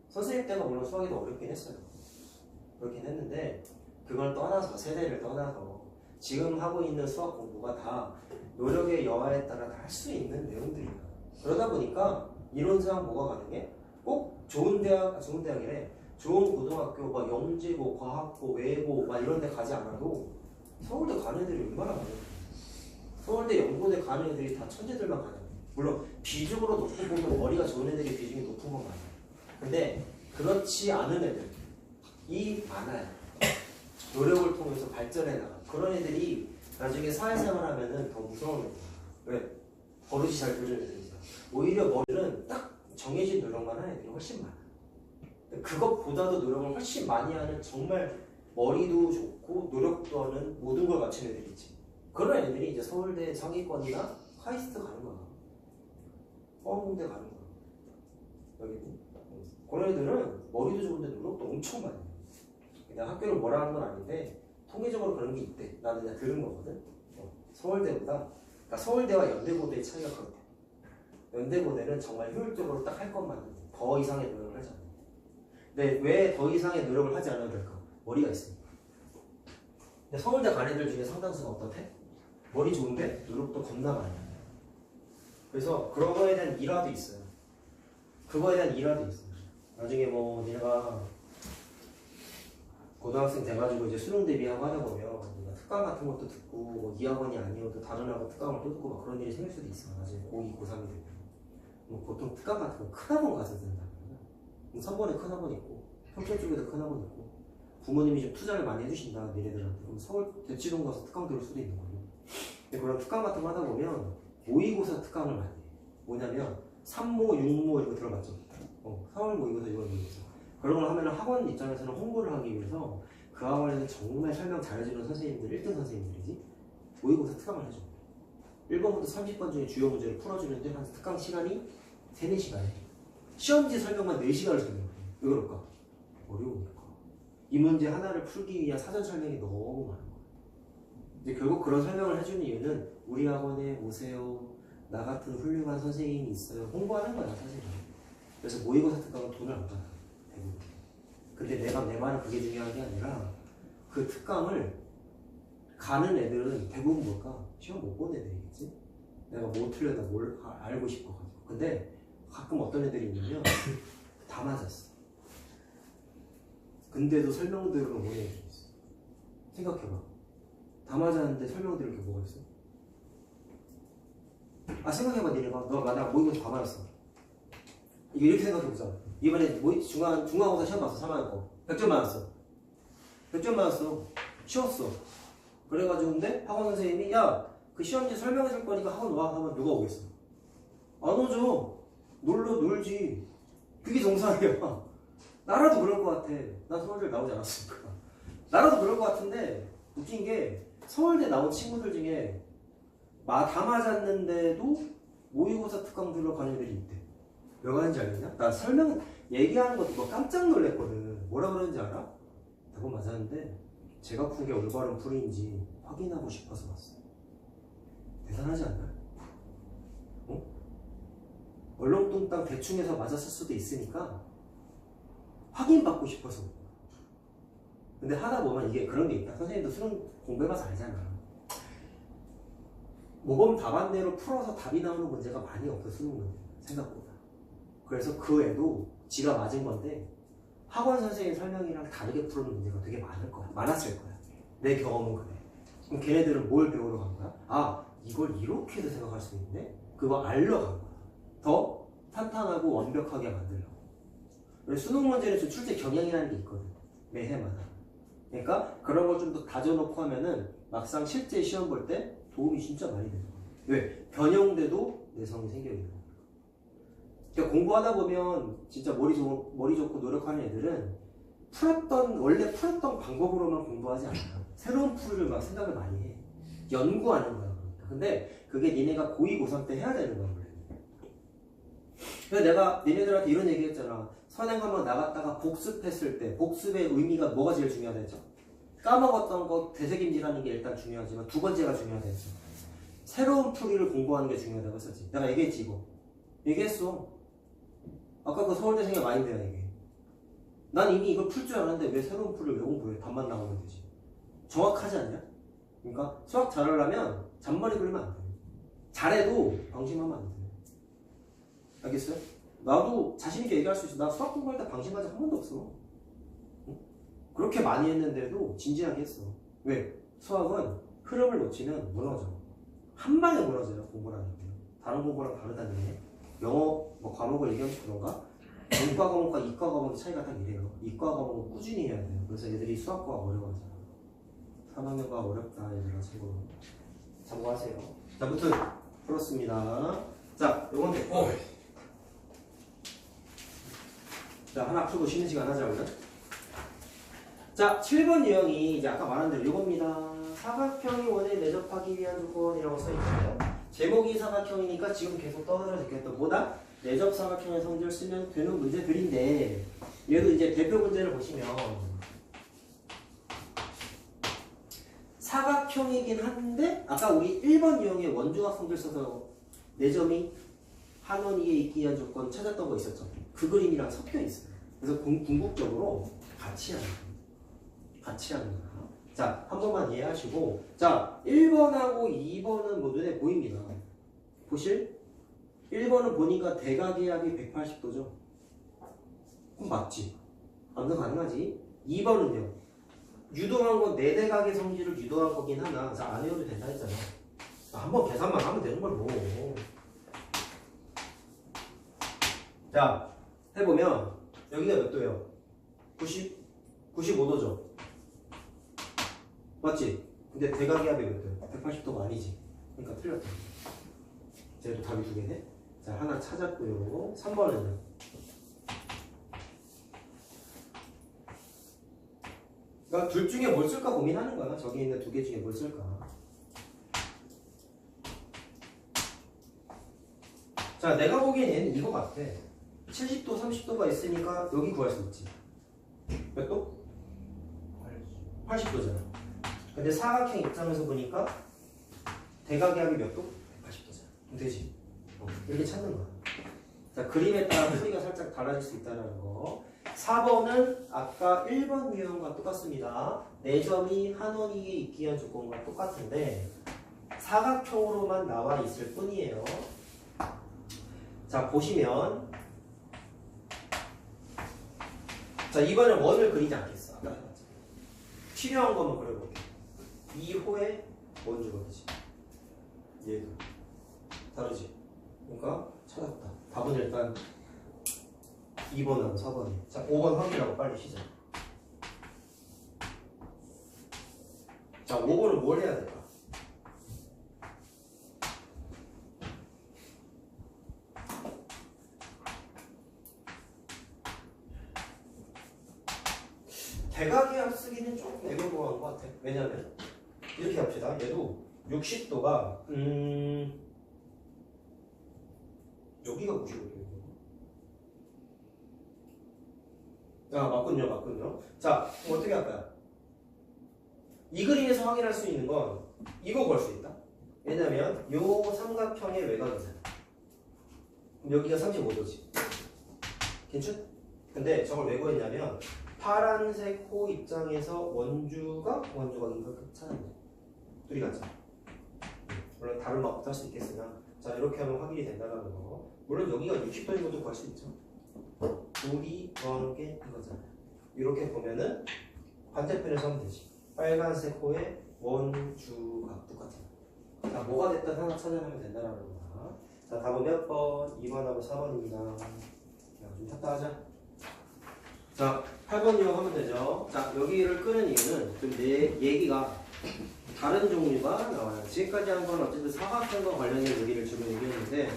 선생님 때가 물론 수학이 더 어렵긴 했어요. 그렇긴 했는데 그걸 떠나서 세대를 떠나서 지금 하고 있는 수학 공부가 다 노력의 여하에 따라 다 할 수 있는 내용들이야. 그러다 보니까 이론상 뭐가 가능해? 꼭 좋은 대학이래. 좋은 고등학교, 막 영재고, 과학고, 외고, 막 이런 데 가지 않아도 서울대 가는 애들이 얼마나 많아. 서울대 연고대 가는 애들이 다 천재들만 가냐. 물론 비중으로 놓고 보면 머리가 좋은 애들이 비중이 높은 건 맞아. 근데 그렇지 않은 애들이 많아요. 노력을 통해서 발전해 나가. 그런 애들이 나중에 사회생활 하면은 더 무서운 애들. 왜? 버릇이 잘 들어야 되니까. 오히려 머리는 딱 정해진 노력만 하는 애들이 훨씬 많아. 그것보다도 노력을 훨씬 많이 하는 정말 머리도 좋고 노력도 하는 모든 걸 갖춘 애들이 있지. 그런 애들이 이제 서울대 상위권이나 카이스트 가는 거야. 서울대 가는 거야. 여기 그런 애들은 머리도 좋은데 노력도 엄청 많이 해. 그냥 학교를 뭐라 하는 건 아닌데 통계적으로 그런 게 있대. 나는 그냥 들은 거거든. 서울대보다, 그러니까 서울대와 연대고대의 차이가 그렇대. 연대고대는 정말 효율적으로 딱 할 것만 해. 더 이상의 노력을 하지 않아. 근데 왜 더 이상의 노력을 하지 않아도 될까? 머리가 있으니까. 근데 서울대 간 애들 중에 상당수가 어떻대? 머리 좋은데 노력도 겁나 많이 해. 그래서 그런 거에 대한 일화도 있어요. 그거에 대한 일화도 있어요. 나중에 뭐 내가 고등학생 돼가지고 이제 수능 대비하고 하다 보면 특강 같은 것도 듣고 뭐 2학원이 아니어도 다른 학원 특강을 또 듣고 막 그런 일이 생길 수도 있어. 나중에 고2, 고3이 되면 뭐 보통 특강 같은 거 큰 학원 가서 듣는다. 선번에 큰 학원 있고 평촌 쪽에도 큰 학원 있고 부모님이 좀 투자를 많이 해주신다 니네들한테. 그럼 서울 대치동 가서 특강 들을 수도 있는 거고. 근데 그런 특강 같은 거 하다 보면 모의고사 특강을 많이 해. 뭐냐면 3모, 6모 이런 거 들어봤죠? 3월 모의고사, 6월 모의고사. 그런 걸 하면 학원 입장에서는 홍보를 하기 위해서 그 학원에서 정말 설명 잘해주는 선생님들, 1등 선생님들이지 모의고사 특강을 해줘. 1번부터 30번 중에 주요 문제를 풀어주는데 한 특강 시간이 3, 4시간에 시험지 설명만 4시간을 설명해. 왜 그럴까? 어려우니까. 이 문제 하나를 풀기 위한 사전 설명이 너무 많은 거야. 이제 결국 그런 설명을 해주는 이유는 우리 학원에 오세요. 나 같은 훌륭한 선생님이 있어요. 홍보하는 거야 사실은. 그래서 모의고사 특강은 돈을 안 받아. 대부분. 근데 내 말은 그게 중요한 게 아니라 그 특강을 가는 애들은 대부분 뭘까? 시험 못 본 애들이겠지? 내가 뭐 틀려다 뭘 알고 싶어가지고. 근데 가끔 어떤 애들이 있냐면 다 맞았어. 근데도 설명 들으러 오는 애들이 있어. 생각해봐. 다 맞았는데 설명 들을 게 뭐가 있어? 생각해봐. 니네가 너 만약 모의고사 다 맞았어. 이거 이렇게 생각해보자. 이번에 중간고사 시험 봤어. 3학년 거 100점 맞았어. 100점 맞았어. 쉬웠어. 그래가지고 근데 학원 선생님이 야 그 시험지 설명해줄 거니까 학원 와 하면 누가 오겠어? 안 오죠. 놀지. 그게 정상이야. 나라도 그럴 것 같아. 난 서울대 나오지 않았으니까. 나라도 그럴 것 같은데 웃긴 게 서울대 나온 친구들 중에 다 맞았는데도 모의고사 특강 들어가는 애들이 있대. 왜 가는지 알겠냐? 나 설명 얘기하는 것도 뭐 깜짝 놀랐거든. 뭐라 그러는지 알아? 답은 맞았는데 제가 푼 게 올바른 풀이인지 확인하고 싶어서 왔어. 대단하지 않나? 얼렁뚱땅 대충 해서 맞았을 수도 있으니까 확인받고 싶어서. 근데 하다 보면 이게 그런 게 있다. 선생님도 수능 공부해봐서 알잖아. 모범 답안대로 풀어서 답이 나오는 문제가 많이 없어. 수능 문제 생각보다. 그래서 그 애도 지가 맞은 건데 학원 선생님 설명이랑 다르게 푸는 문제가 되게 많았을 거야. 내 경험은 그래. 그럼 걔네들은 뭘 배우러 간 거야? 이걸 이렇게도 생각할 수 있네? 그거 알러 간 거야. 더 탄탄하고 완벽하게 만들려고. 수능 문제는 좀 출제 경향이라는 게 있거든. 매해마다. 그러니까 그런 걸 좀 더 다져놓고 하면은 막상 실제 시험 볼 때 도움이 진짜 많이 되는 거야. 왜? 변형돼도 내성이 생겨 있는 거야. 그러니까 공부하다 보면 진짜 머리 좋고 노력하는 애들은 원래 풀었던 방법으로만 공부하지 않아. 새로운 풀이를 막 생각을 많이 해. 연구하는 거야. 그러니까. 근데 그게 니네가 고2, 고3 때 해야 되는 거야. 원래. 그래서 내가 니네들한테 이런 얘기 했잖아. 선행 한번 나갔다가 복습했을 때 복습의 의미가 뭐가 제일 중요하다 했죠? 까먹었던 거 되새김질하는 게 일단 중요하지만 두 번째가 중요하다 했죠. 새로운 풀이를 공부하는 게 중요하다고 했었지. 내가 얘기했지 이거. 얘기했어. 아까 그 서울대생의 마인드야 이게. 난 이미 이걸 풀 줄 아는데 왜 새로운 풀을 왜 공부해? 답만 나오면 되지. 정확하지 않냐? 그러니까 수학 잘하려면 잔머리 그리면 안 돼. 잘해도 방심하면 안 돼. 알겠어요? 나도 자신있게 얘기할 수 있어. 나 수학 공부할 때 방심한 적 한 번도 없어. 응? 그렇게 많이 했는데도 진지하게 했어. 왜? 수학은 흐름을 놓치면 무너져. 한 방에 무너져요. 공부라는 게. 다른 공부랑 다르다는 게. 영어 과목을 얘기하면 그런가? 문과 과목과 이과 과목의 차이가 딱 이래요. 이과 과목은 꾸준히 해야 돼요. 그래서 애들이 수학과 어려워하잖아. 3학년과 어렵다 얘들아 참고하세요. 자, 무튼 풀었습니다. 자, 요건 됐고 자, 하나 풀고 쉬는 시간 하자, 오늘. 자, 7번 유형이 이제 아까 말한 대로 이겁니다. 사각형이 원에 내접하기 위한 조건이라고 써있어요. 제목이 사각형이니까 지금 계속 떠들어 듣겠던 뭐다? 내접 사각형의 성질을 쓰면 되는 문제들인데 얘도 이제 대표 문제를 보시면 사각형이긴 한데 아까 우리 1번 유형의 원주각 성질 써서 내점이 한원이에 있기 위한 조건 찾았던 거 있었죠? 그 그림이랑 섞여 있어요. 그래서 궁극적으로 같이 하는 거예요. 같이 하는 거야. 자, 한 번만 이해하시고 자, 1번하고 2번은 뭐 눈에 보입니다. 보실? 1번은 보니까 대각의 합이 180도죠. 그럼 맞지? 완전 가능하지? 2번은요. 유도한 건 내대각의 성질을 유도한 거긴 하나 자, 안 해도 된다 했잖아. 한번 계산만 하면 되는 걸 뭐. 자, 해보면 여기가 몇 도예요? 95도죠. 맞지? 근데 대각의 합이 몇 도예요? 180도가 아니지. 그러니까 틀렸다. 쟤도 답이 두 개네? 자, 하나 찾았고요. 3번은요. 그러니까 둘 중에 뭘 쓸까 고민하는 거야. 저기 있는 두 개 중에 뭘 쓸까. 자, 내가 보기엔 얘는 이거 같아. 70도, 30도가 있으니까 여기 구할 수 있지. 몇 도? 80도잖아. 근데 사각형 입장에서 보니까 대각의 합이 몇 도? 180도잖아. 그럼 되지. 이렇게 찾는 거야. 자, 그림에 따라 풀이가 살짝 달라질 수 있다는 거. 4번은 아까 1번 유형과 똑같습니다. 내점이 한원이에 있기 위한 조건과 똑같은데 사각형으로만 나와 있을 뿐이에요. 자, 보시면 자, 이번엔 원을 그리지 않겠어. 필요한 것만 그려볼게. 2호의 원주각이지. 얘도 다르지. 그러니까 찾았다. 답은 일단 2번하고 4번이. 자, 5번 확인하고 빨리 시작. 자, 5번은 뭘 해야 될까? 대각의 합 쓰기는 조금 애매모호한 것 같아. 왜냐면 이렇게 합시다. 얘도 60도가 여기가 95도예요. 아, 맞군요. 자, 그럼 어떻게 할까요? 이 그림에서 확인할 수 있는 건 이거 볼 수 있다. 왜냐면 요 삼각형의 외곽이잖아. 그럼 여기가 35도지. 괜찮? 근데 저걸 왜 구했냐면 파란색 호 입장에서 원주각 이걸 찾아내. 둘이 같잖아. 물론 다른 방법도 할 수 있겠으나 자, 이렇게 하면 확인이 된다는 거. 물론 여기가 60도인 것도 구할 수 있죠. 둘이 더하는 게 이거잖아요. 이렇게 보면은 반대편에서 하면 되지. 빨간색 호의 원주각 똑같아. 자, 뭐가 됐든 하나 찾아내면 된다는 거야. 자, 답은 몇 번? 2번하고 4번입니다. 자, 좀 찾다 하자. 자, 8번 이용하면 되죠. 자, 여기를 끄는 이유는 좀 내 얘기가 다른 종류가 나와요. 지금까지 한 건 어쨌든 사각형과 관련된 얘기를 주로 얘기했는데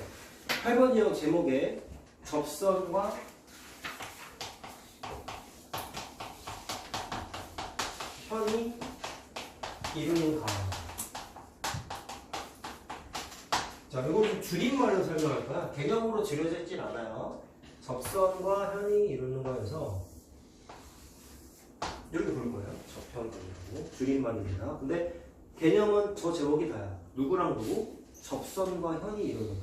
8번 이용 제목에 접선과 현이 이루는 각. 자, 이거 좀 줄임말로 설명할 거야. 개념으로 줄여져 있진 않아요. 접선과 현이 이루는 거에서 이렇게 부른 거예요. 접현이라고 줄임말입니다. 근데 개념은 저 제목이 다야. 누구랑 누구? 접선과 현이 이루는 거.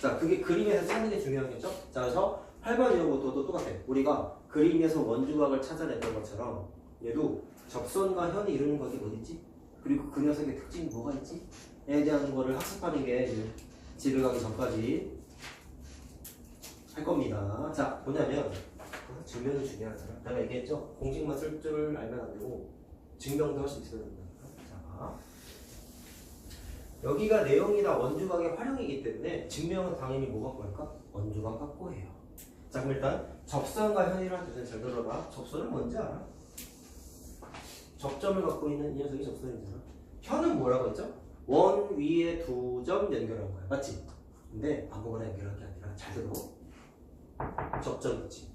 자, 그게 그림에서 찾는 게 중요하겠죠? 자, 그래서 8번 이용부터도 똑같아. 우리가 그림에서 원주각을 찾아냈던 것처럼 얘도 접선과 현이 이루는 것이 어딨지? 그리고 그 녀석의 특징이 뭐가 있지? 에 대한 거를 학습하는 게 집에 가기 전까지 할 겁니다. 자, 뭐냐면 증명이 중요하잖아. 내가 얘기했죠? 공식만 쓸 줄 알면 안 되고 증명도 할 수 있어야 된다. 자, 여기가 내용이나 원주각의 활용이기 때문에 증명은 당연히 뭐 갖고 할까? 원주각 갖고 해요. 자, 그럼 일단 접선과 현이라는 뜻은 잘 들어봐. 접선은 뭔지 알아? 접점을 갖고 있는 이 녀석이 접선이잖아. 현은 뭐라고 했죠? 원 위에 두 점 연결한 거야. 맞지? 근데 아무거나 연결한 게 아니라 잘 들어. 접점이지.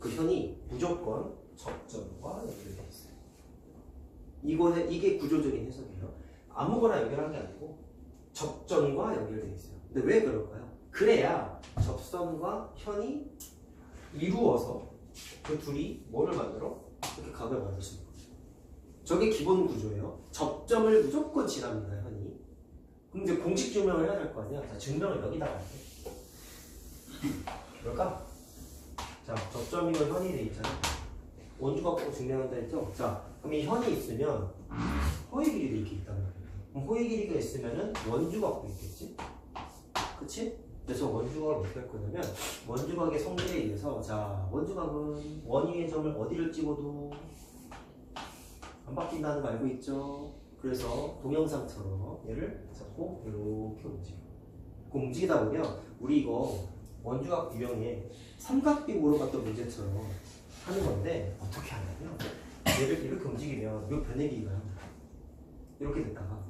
그 현이 무조건 접점과 연결되어 있어요. 이게 구조적인 해석이에요. 아무거나 연결한 게 아니고 접점과 연결되어 있어요. 근데 왜 그럴까요? 그래야 접선과 현이 이루어서 그 둘이 뭐를 만들어? 이렇게 각을 만들 수 있는 거죠. 저게 기본 구조예요. 접점을 무조건 지납니다, 현이. 그럼 이제 공식 증명을 해야 될 거 아니야? 자, 증명을 여기다가 할게. 그럴까? 자, 접점이고 현이 돼 있잖아. 원주가 꼭 증명한다 했죠? 자, 그럼 이 현이 있으면 호의 길이도 이렇게 있단 말이야. 그럼 호의 길이가 있으면은 원주가 꼭 있겠지? 그치? 그래서 원주각을 어떻게 할 거냐면 원주각의 성질에 의해서 자, 원주각은 원위의 점을 어디를 찍어도 안 바뀐다는 거 알고 있죠? 그래서 동영상처럼 얘를 잡고 이렇게 움직여. 그 움직이다 보면 우리 이거 원주각 유형의 삼각비 물어봤던 문제처럼 하는 건데 어떻게 하냐면 얘를 이렇게 움직이면 이 변의 길이가 이렇게 됐다가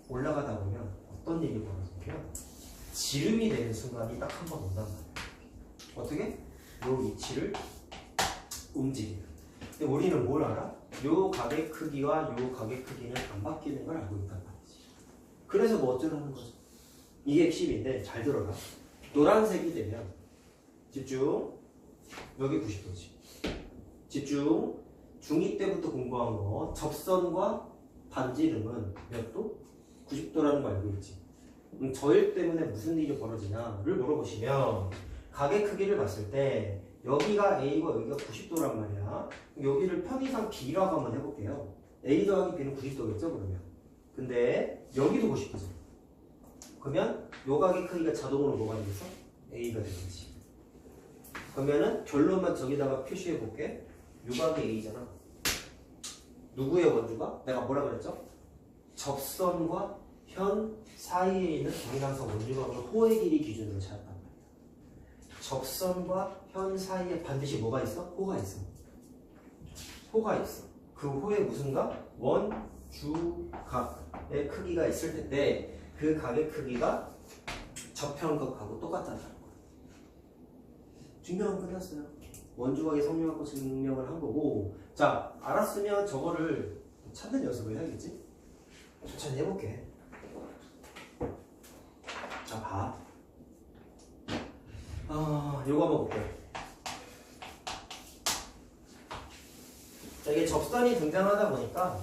올라가다 보면 어떤 일이 벌어지냐면 지름이 되는 순간이 딱 한 번 온단 말이에요. 어떻게? 요 위치를 움직여요. 근데 우리는 뭘 알아? 요 각의 크기와 요 각의 크기는 안 바뀌는 걸 알고 있단 말이지. 그래서 뭐 어쩌라는 거죠? 이게 핵심인데 잘 들어라. 노란색이 되면 집중. 여기 90도지. 집중. 중2 때부터 공부한 거 접선과 반지름은 몇 도? 90도라는 거 알고 있지. 저일 때문에 무슨 일이 벌어지냐를 물어보시면 각의 크기를 봤을 때 여기가 A고 여기가 90도란 말이야. 여기를 편의상 B라고 한번 해볼게요. A 더하기 B는 90도겠죠 그러면. 근데 여기도 90도죠. 그러면 요 각의 크기가 자동으로 뭐가 되겠어? A가 되겠지. 그러면은 결론만 저기다가 표시해 볼게. 요 각이 A잖아. 누구의 원주가? 내가 뭐라 그랬죠? 접선과 현 사이에 있는 동일항상 원주각으로 호의 길이 기준으로 찾았단 말이야. 접선과 현 사이에 반드시 뭐가 있어? 호가 있어. 호가 있어. 그 호에 무슨 각? 원주각의 크기가 있을 텐데 그 각의 크기가 접현각하고 똑같다는 거야. 증명은 끝났어요. 원주각의 성립하고 증명을 한 거고. 자, 알았으면 저거를 찾는 연습을 해야겠지? 천천히 해볼게. 자, 봐. 요거 한번 볼게요. 자, 이게 접선이 등장하다 보니까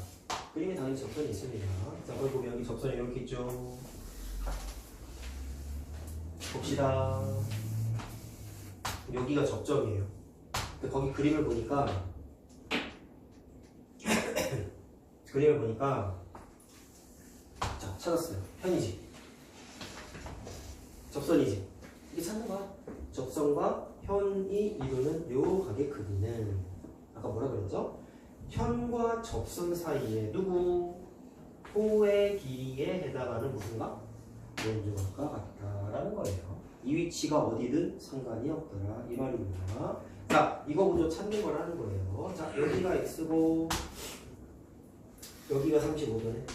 그림이 당연히 접선이 있습니다. 자, 거기 보면 여기 접선이 이렇게 있죠. 봅시다. 여기가 접점이에요. 근데 거기 그림을 보니까 자, 찾았어요. 현이지. 접선이지. 이게 찾는 거야. 접선과 현이 이루는 요 각의 크기는 아까 뭐라 그랬죠? 현과 접선 사이에 누구? 호의 길이에 해당하는 무슨 각? 원주각과 같다라는 거예요. 이 위치가 어디든 상관이 없더라 이 말입니다. 자, 이거 먼저 찾는 거라는 거예요. 자, 여기가 x고 여기가 35도네.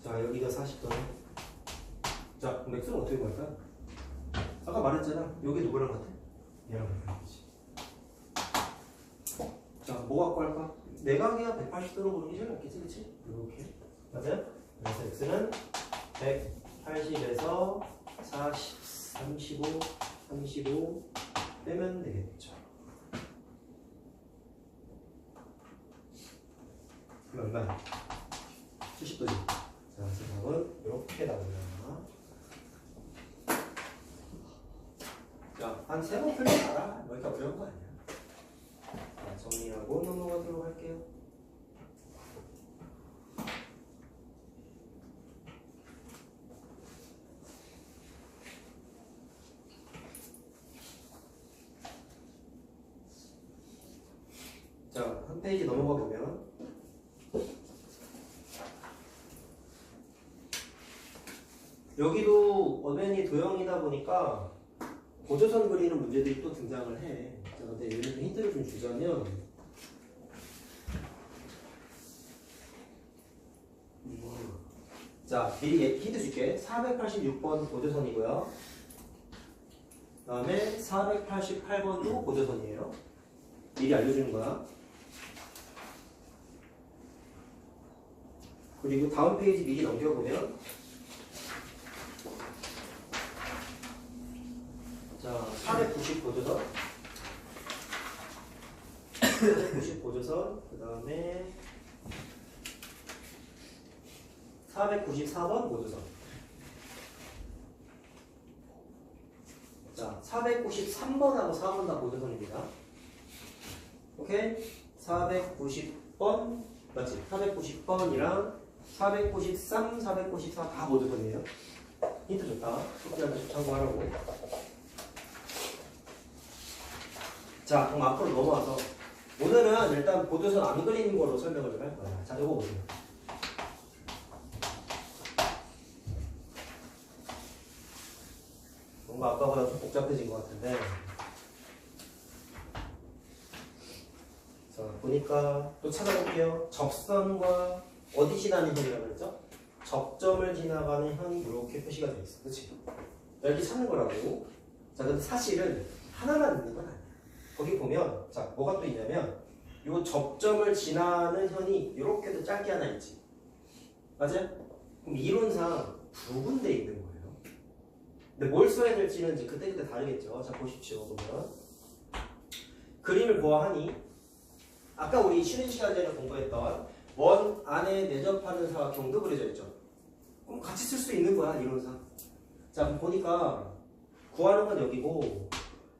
자, 여기가 40도네. 자, 그럼 x는 어떻게 구할까요? 아까 말했잖아. 여기 누구랑 같아? 얘랑 같아야지. 자, 뭐 갖고 할까? 내각이야 180도로 보는 게 제일 낫겠지, 그치? 이렇게. 맞아요? 그래서 x는 180에서 40, 35 빼면 되겠죠. 그럼 얼마야? 70도지. 자, 답은 이렇게 나옵니다. 자, 한 3번 풀면 알아. 여기가 어려운 거 아니야. 자, 정리하고 넘어가도록 할게요. 자, 한 페이지 넘어가 보면 여기도 엄연히 도형이다 보니까 고조선 그리는 문제들이 또 등장을 해. 자, 근데 여기서 힌트를 좀 주자면 자, 미리 힌트 줄게. 486번 고조선이고요. 다음에 488번도 고조선이에요. 미리 알려주는 거야. 그리고 다음 페이지 미리 넘겨보면 자, 490 고조선 490 고조선 그 다음에 494번 고조선 자, 493번하고 4번 다 고조선입니다. 오케이? 490번 맞지? 490번이랑 493, 494 다 고조선이에요. 힌트 좋다. 숙제한테 좀 참고하라고. 자, 그럼 앞으로 넘어와서 오늘은 일단 고조선 안 그리는 걸로 설명을 좀 할 거야. 자, 이거 보세요. 뭔가 아까보다 좀 복잡해진 것 같은데 자, 보니까 또 찾아볼게요. 접선과 어디 지나는 현이라고 그랬죠? 접점을 지나가는 현이 이렇게 표시가 되어 있어. 그치? 여기 찾는 거라고. 자, 근데 사실은 하나만 있는 건 아니야. 거기 보면 자, 뭐가 또 있냐면 이 접점을 지나는 현이 이렇게도 짧게 하나 있지. 맞아요? 그럼 이론상 두 군데 있는 거예요. 근데 뭘 써야 될지는 이제 그때그때 다르겠죠. 자, 보십시오. 보면 그림을 보아하니 아까 우리 쉬는 시간 전에 공부했던 원 안에 내접하는 사각형도 그려져 있죠. 그럼 같이 쓸 수 있는 거야, 이론상. 자, 그럼 보니까 구하는 건 여기고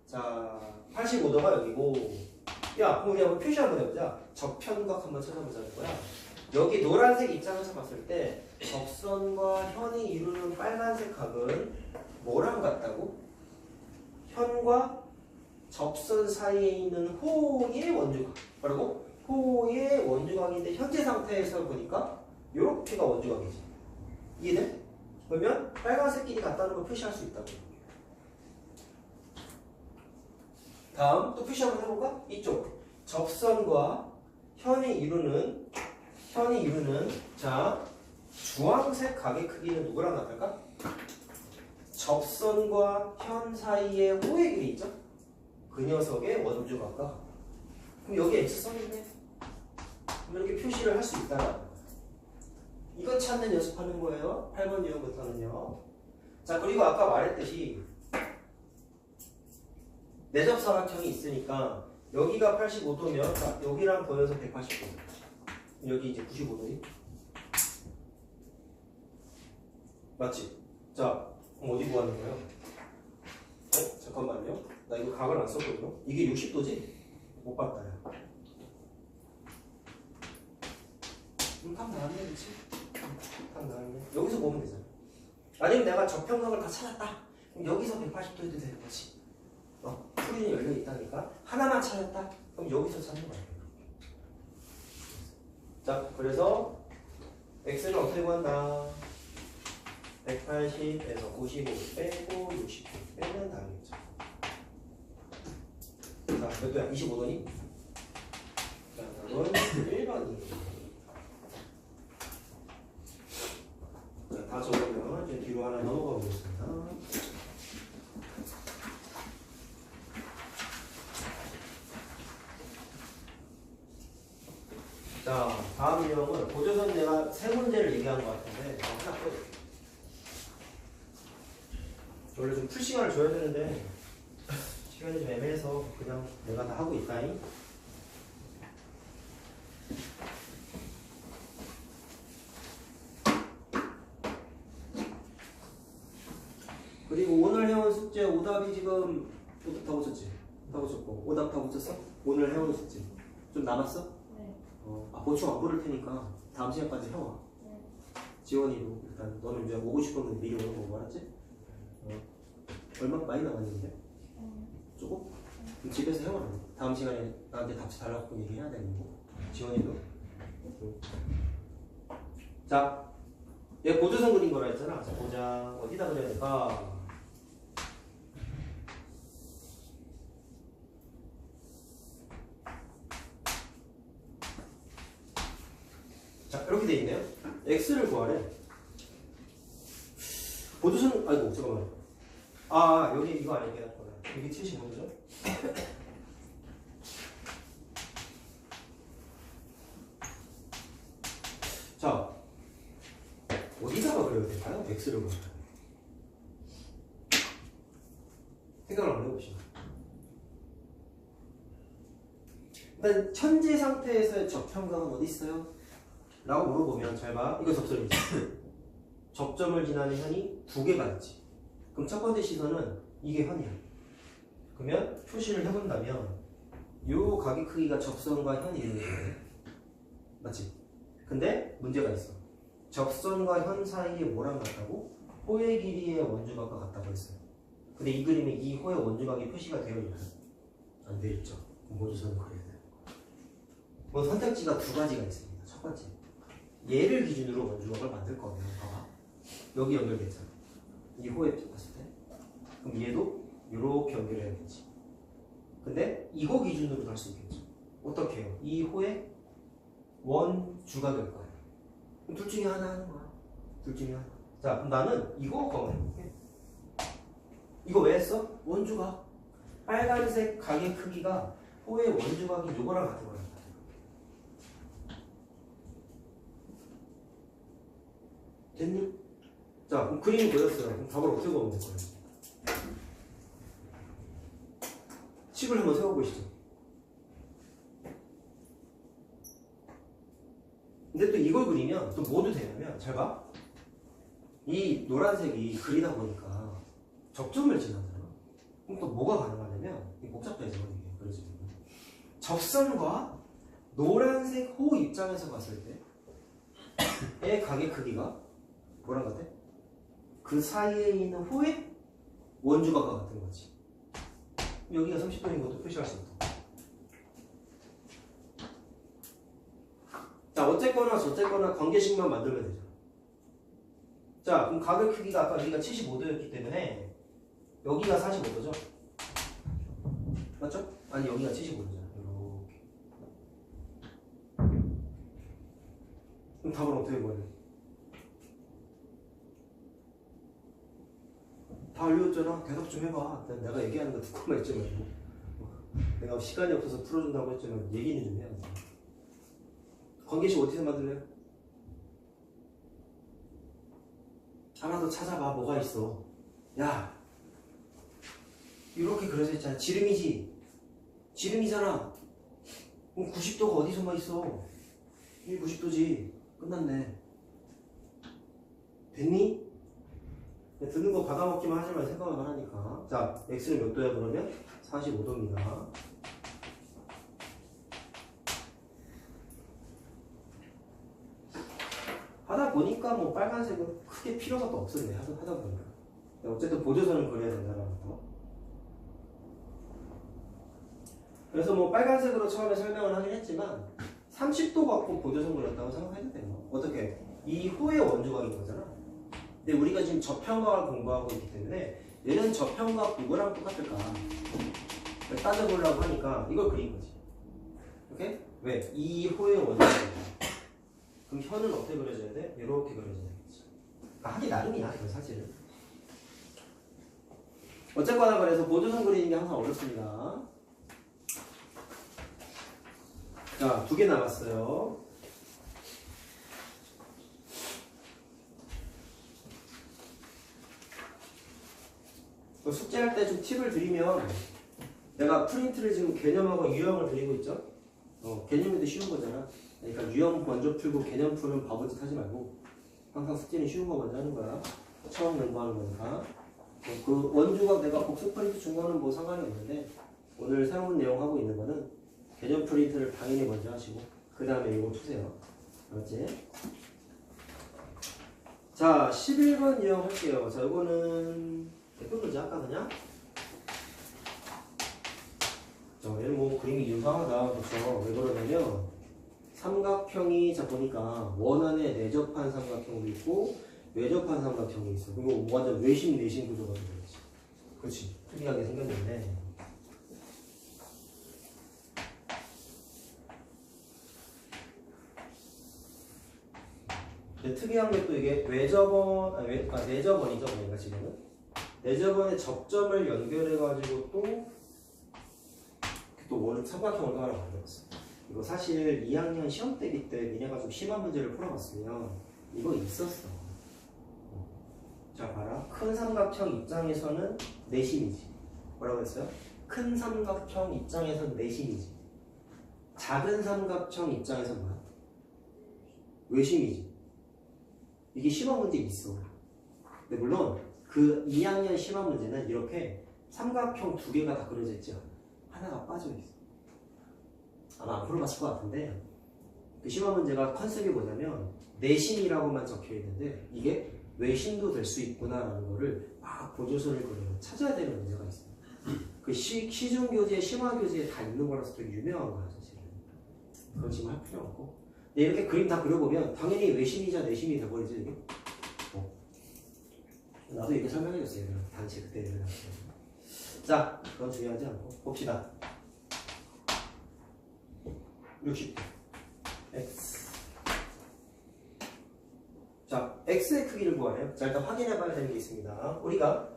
자, 85도가 여기고 야, 그럼 우리 한번 표시 한번 해보자. 접편각 한번 찾아보자는 거야. 여기 노란색 입장에서 봤을 때 접선과 현이 이루는 빨간색 각은 뭐랑 같다고? 현과 접선 사이에 있는 호의 원주각. 뭐라고? 호의 원주각인데 현재 상태에서 보니까 요렇게가 원주각이지. 이해돼? 그러면 빨간색끼리 같다는 걸 표시할 수 있다고. 다음 또 표시 한번 해볼까? 이쪽 접선과 현이 이루는 자 주황색 각의 크기는 누구랑 같을까? 접선과 현 사이에 호의 길이 있죠? 그 녀석의 원주각과 같다. 그럼 여기 x선이네. 그럼 이렇게 표시를 할 수 있다라는 거예요. 이거 찾는 연습하는 거예요. 8번 유형부터는요. 자, 그리고 아까 말했듯이 내접사각형이 있으니까 여기가 85도면 자, 여기랑 보여서 180도. 여기 이제 95도니? 맞지? 자, 그럼 어디 구하는 거예요? 잠깐만요. 나 이거 각을 안 썼거든요. 이게 60도지? 못 봤다, 야. 각 나왔네, 그치? 각 나왔네. 여기서 보면 되잖아. 아니면 내가 접평각을 다 찾았다. 그럼 여기서 180도 해도 되는 거지. 풀이 열려 있다니까. 하나만 찾았다. 그럼 여기서 찾는 거야. 자, 그래서 x는 어떻게 구한다? 180에서 95 빼고 60 빼면 다르겠죠. 자, 몇 도야? 25도니? 자, 답은 1번이. 자, 다 적으면 이제 뒤로 하나 넘어가 보겠습니다. 자, 다음 유형은 고조선 내가 세 문제를 얘기한 것 같은데 하나 또 원래 좀 풀 시간을 줘야 되는데 시간이 좀 애매해서 그냥 내가 다 하고 있다잉. 그리고 오늘 해온 숙제 오답이 지금 오답 다 붙였지? 다 붙였고 오답 다 붙였어? 오늘 해온 숙제 좀 남았어? 네. 보충 안 부를 테니까 다음 시간까지 해와. 네. 지원이도 일단 너는 이제 오고 싶으면 미리 오는 거 알았지? 얼마 많이 남았는데? 조금? 그럼 집에서 해와. 다음 시간에 나한테 답지 달라고 얘기해야 되는 거. 지원이도. 자, 얘 고조선 그린 거라 했잖아. 자, 보자. 어디다 그려야 될까? 자, 이렇게 돼 있네요. x를 구하래. 고조선, 아이고, 잠깐만. 여기 이거 아니게 할 거야. 이게 75도죠? 자, 어디다가 그려야 될까요? x를 보면 생각을 한번 해봅시다. 일단 현재 상태에서의 접평각은 어디 있어요? 라고 물어보면 잘 봐. 이거 접점이지. 접점을 지나는 현이 두 개가 있지. 그럼 첫 번째 시선은 이게 현이야. 그러면 표시를 해본다면 요 각의 크기가 접선과 현이 있는 거예요. 맞지? 근데 문제가 있어. 접선과 현 사이에 뭐랑 같다고? 호의 길이의 원주각과 같다고 했어요. 근데 이 그림에 이 호의 원주각이 표시가 되어 있나요? 안 되어 있죠. 모조선을 그려야 돼요. 뭐 선택지가 두 가지가 있습니다. 첫 번째, 얘를 기준으로 원주각을 만들 거면 봐봐. 여기 연결됐잖아. 이 호에 봤을 때. 그럼 얘도 이렇게 연결해야겠지. 근데 이거 기준으로도 할 수 있겠죠. 어떻게 해요? 이 호의 원주가 될 거예요. 그럼 둘 중에 하나 하는 거야. 둘 중에 하나. 자, 그럼 나는 이거 검을 해볼게. 이거 왜 했어? 원주각. 빨간색 각의 크기가 호의 원주각이 요거랑 같은 거야. 됐니? 자, 그럼 그림이 보였어요. 그럼 답을 어떻게 보면 될 거예요? 식을 한번 세워보시죠. 근데 또 이걸 그리면 또 뭐도 되냐면, 잘 봐. 이 노란색이 그리다 보니까 접점을 지나잖아. 그럼 또 뭐가 가능하냐면, 이게 복잡해져, 이게. 그래서 접선과 노란색 호 입장에서 봤을 때의 각의 크기가 뭐랑 같아? 그 사이에 있는 호의 원주각과 같은 거지. 여기가 30도인 것도 표시할 수 있다. 자, 어쨌거나 저쨌거나 관계식만 만들면 되죠. 자, 그럼 각의 크기가 아까 여기가 75도였기 때문에 여기가 45도죠? 맞죠? 아니, 여기가 75도잖아. 이렇게. 그럼 답은 어떻게 보여요? 다 알려줬잖아. 대답 좀 해봐. 내가 얘기하는 거 듣고만 있지 말고. 내가 시간이 없어서 풀어준다고 했지만 얘기는 좀 해야 돼. 관계식 어떻게 만들래요? 하나 더 찾아봐. 뭐가 있어? 야, 이렇게 그려져 있잖아. 지름이지? 지름이잖아. 그럼 90도가 어디서만 있어? 이 90도지. 끝났네. 됐니? 듣는 거 받아먹기만 하지 말고 생각만 하니까. 자, x는 몇 도야 그러면? 45도입니다. 하다 보니까 뭐 빨간색은 크게 필요가 또 없었네. 하다 보니까. 어쨌든 보조선을 그려야 된다는 거. 그래서 뭐 빨간색으로 처음에 설명을 하긴 했지만 30도 갖고 보조선 그렸다고 생각해도 돼요. 어떻게? 이 호의 원주각인 거잖아. 근데 우리가 지금 저평각을 공부하고 있기 때문에 얘는 저평각 누구랑 똑같을까? 따져보려고 하니까 이걸 그린 거지. 오케이? 왜? 이 호의 원주각이다. 그럼 현은 어떻게 그려져야 돼? 이렇게 그려져야 되겠지. 그러니까 하기 나름이야, 이건 사실은. 어쨌거나 그래서 보조선 그리는 게 항상 어렵습니다. 자, 2개 남았어요. 숙제할 때 좀 팁을 드리면, 내가 프린트를 지금 개념하고 유형을 드리고 있죠? 개념에도 쉬운 거잖아. 그러니까 유형 먼저 풀고 개념 풀면 바보짓 하지 말고 항상 숙제는 쉬운 거 먼저 하는 거야. 처음 공부하는 거니까. 그 원주각 내가 복수 프린트 준 거는 뭐 상관이 없는데 오늘 새로운 내용 하고 있는 거는 개념 프린트를 당연히 먼저 하시고 그 다음에 이거 푸세요. 알았지? 자, 11번 유형 할게요. 자, 이거는 몇번 문제 할까 그냥? 자, 얘는 뭐 그림이 유사하다. 그렇죠? 왜 그러냐면 삼각형이 자 보니까 원안에 내접한 삼각형도 있고 외접한 삼각형이 있어. 그리고 완전 외심 내심 구조가 되어있지. 그렇지. 특이하게 생겼는데 특이한 게 또 이게 내접원이죠. 그러니까 지금은 내저번에 접점을 연결해가지고 또 원은 삼각형을 또 하나 만들었어. 이거 사실 2학년 시험 때기 때 니네가 좀 심한 문제를 풀어봤으면 이거 있었어. 자 봐라. 큰 삼각형 입장에서는 내심이지. 뭐라고 했어요? 큰 삼각형 입장에서는 내심이지. 작은 삼각형 입장에서 뭐야? 외심이지. 이게 심한 문제 있어. 근데 물론 그 2학년 심한 문제는 이렇게 삼각형 두 개가 다 그려져 있죠. 하나가 빠져 있어. 아마 안 풀어봤을 것 같은데 그 심한 문제가 컨셉이 뭐냐면 내심이라고만 적혀 있는데 이게 외심도 될 수 있구나라는 거를 막 보조선을 그려서 찾아야 되는 문제가 있어요. 그 시중교재, 심화교재에 다 있는 거라서 되게 유명한 거야 사실은. 그건 지금 할 필요 없고. 근데 이렇게 그림 다 그려보면 당연히 외심이자 내심이 돼버리죠 이게. 나도 이렇게 설명해줬어요. 당시 그때 일어났어요. 자, 그건 중요하지 않고 봅시다. 60 x. 자, x의 크기를 구하래요. 자, 일단 확인해봐야 되는 게 있습니다. 우리가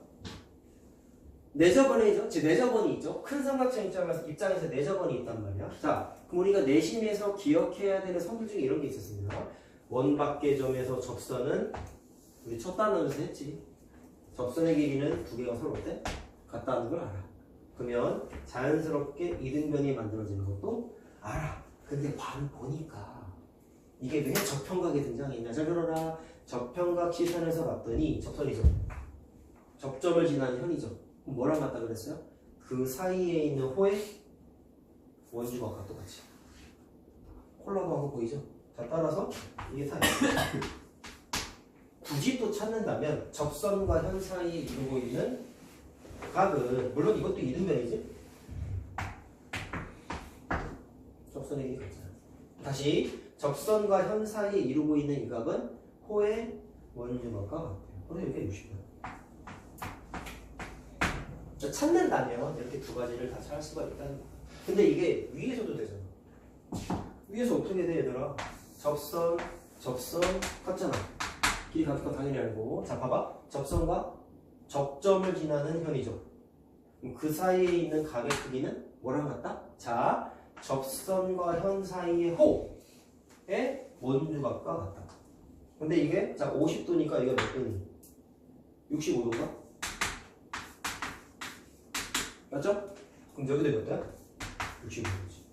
내저번이죠. 즉 내저번이 있죠. 큰 삼각형 입장에서 내저번이 있단 말이야. 자, 그럼 우리가 내심에서 기억해야 되는 선들 중에 이런 게 있었습니다. 원밖의 점에서 접선은 우리 첫 단원에서 했지. 접선의 길이는 두 개가 서로 어때? 같다는 걸 알아. 그러면 자연스럽게 이등변이 만들어지는 것도 알아. 근데 보니까 이게 왜 접평각이 등장했냐? 잘 들어라. 접평각 시선에서 봤더니 접선이죠. 접점을 지나는 현이죠. 그럼 뭐랑 같다 그랬어요? 그 사이에 있는 호의 원주각과 똑같이. 콜라보한 거 보이죠? 자, 따라서 이게 다 굳이 또 찾는다면 접선과 현 사이에 이루고 있는 각은 물론 이것도 이등변이지? 접선의 길이 같잖아. 다시 접선과 현 사이에 이루고 있는 이 각은 호의 원주각과 같아요. 그래서 이렇게 60분. 찾는다면 이렇게 두 가지를 다 찾을 수가 있다는 거야. 근데 이게 위에서도 되잖아. 위에서 어떻게 돼 얘들아? 접선 같잖아. 길이 같은 건 당연히 알고. 자 봐봐. 접선과 접점을 지나는 현이죠. 그 사이에 있는 각의 크기는 뭐랑 같다? 자, 접선과 현 사이의 호의 원주각과 같다. 근데 이게 자 50도니까 이게 몇 도니? 65도인가? 맞죠? 그럼 여기도 몇 도야? 65도지.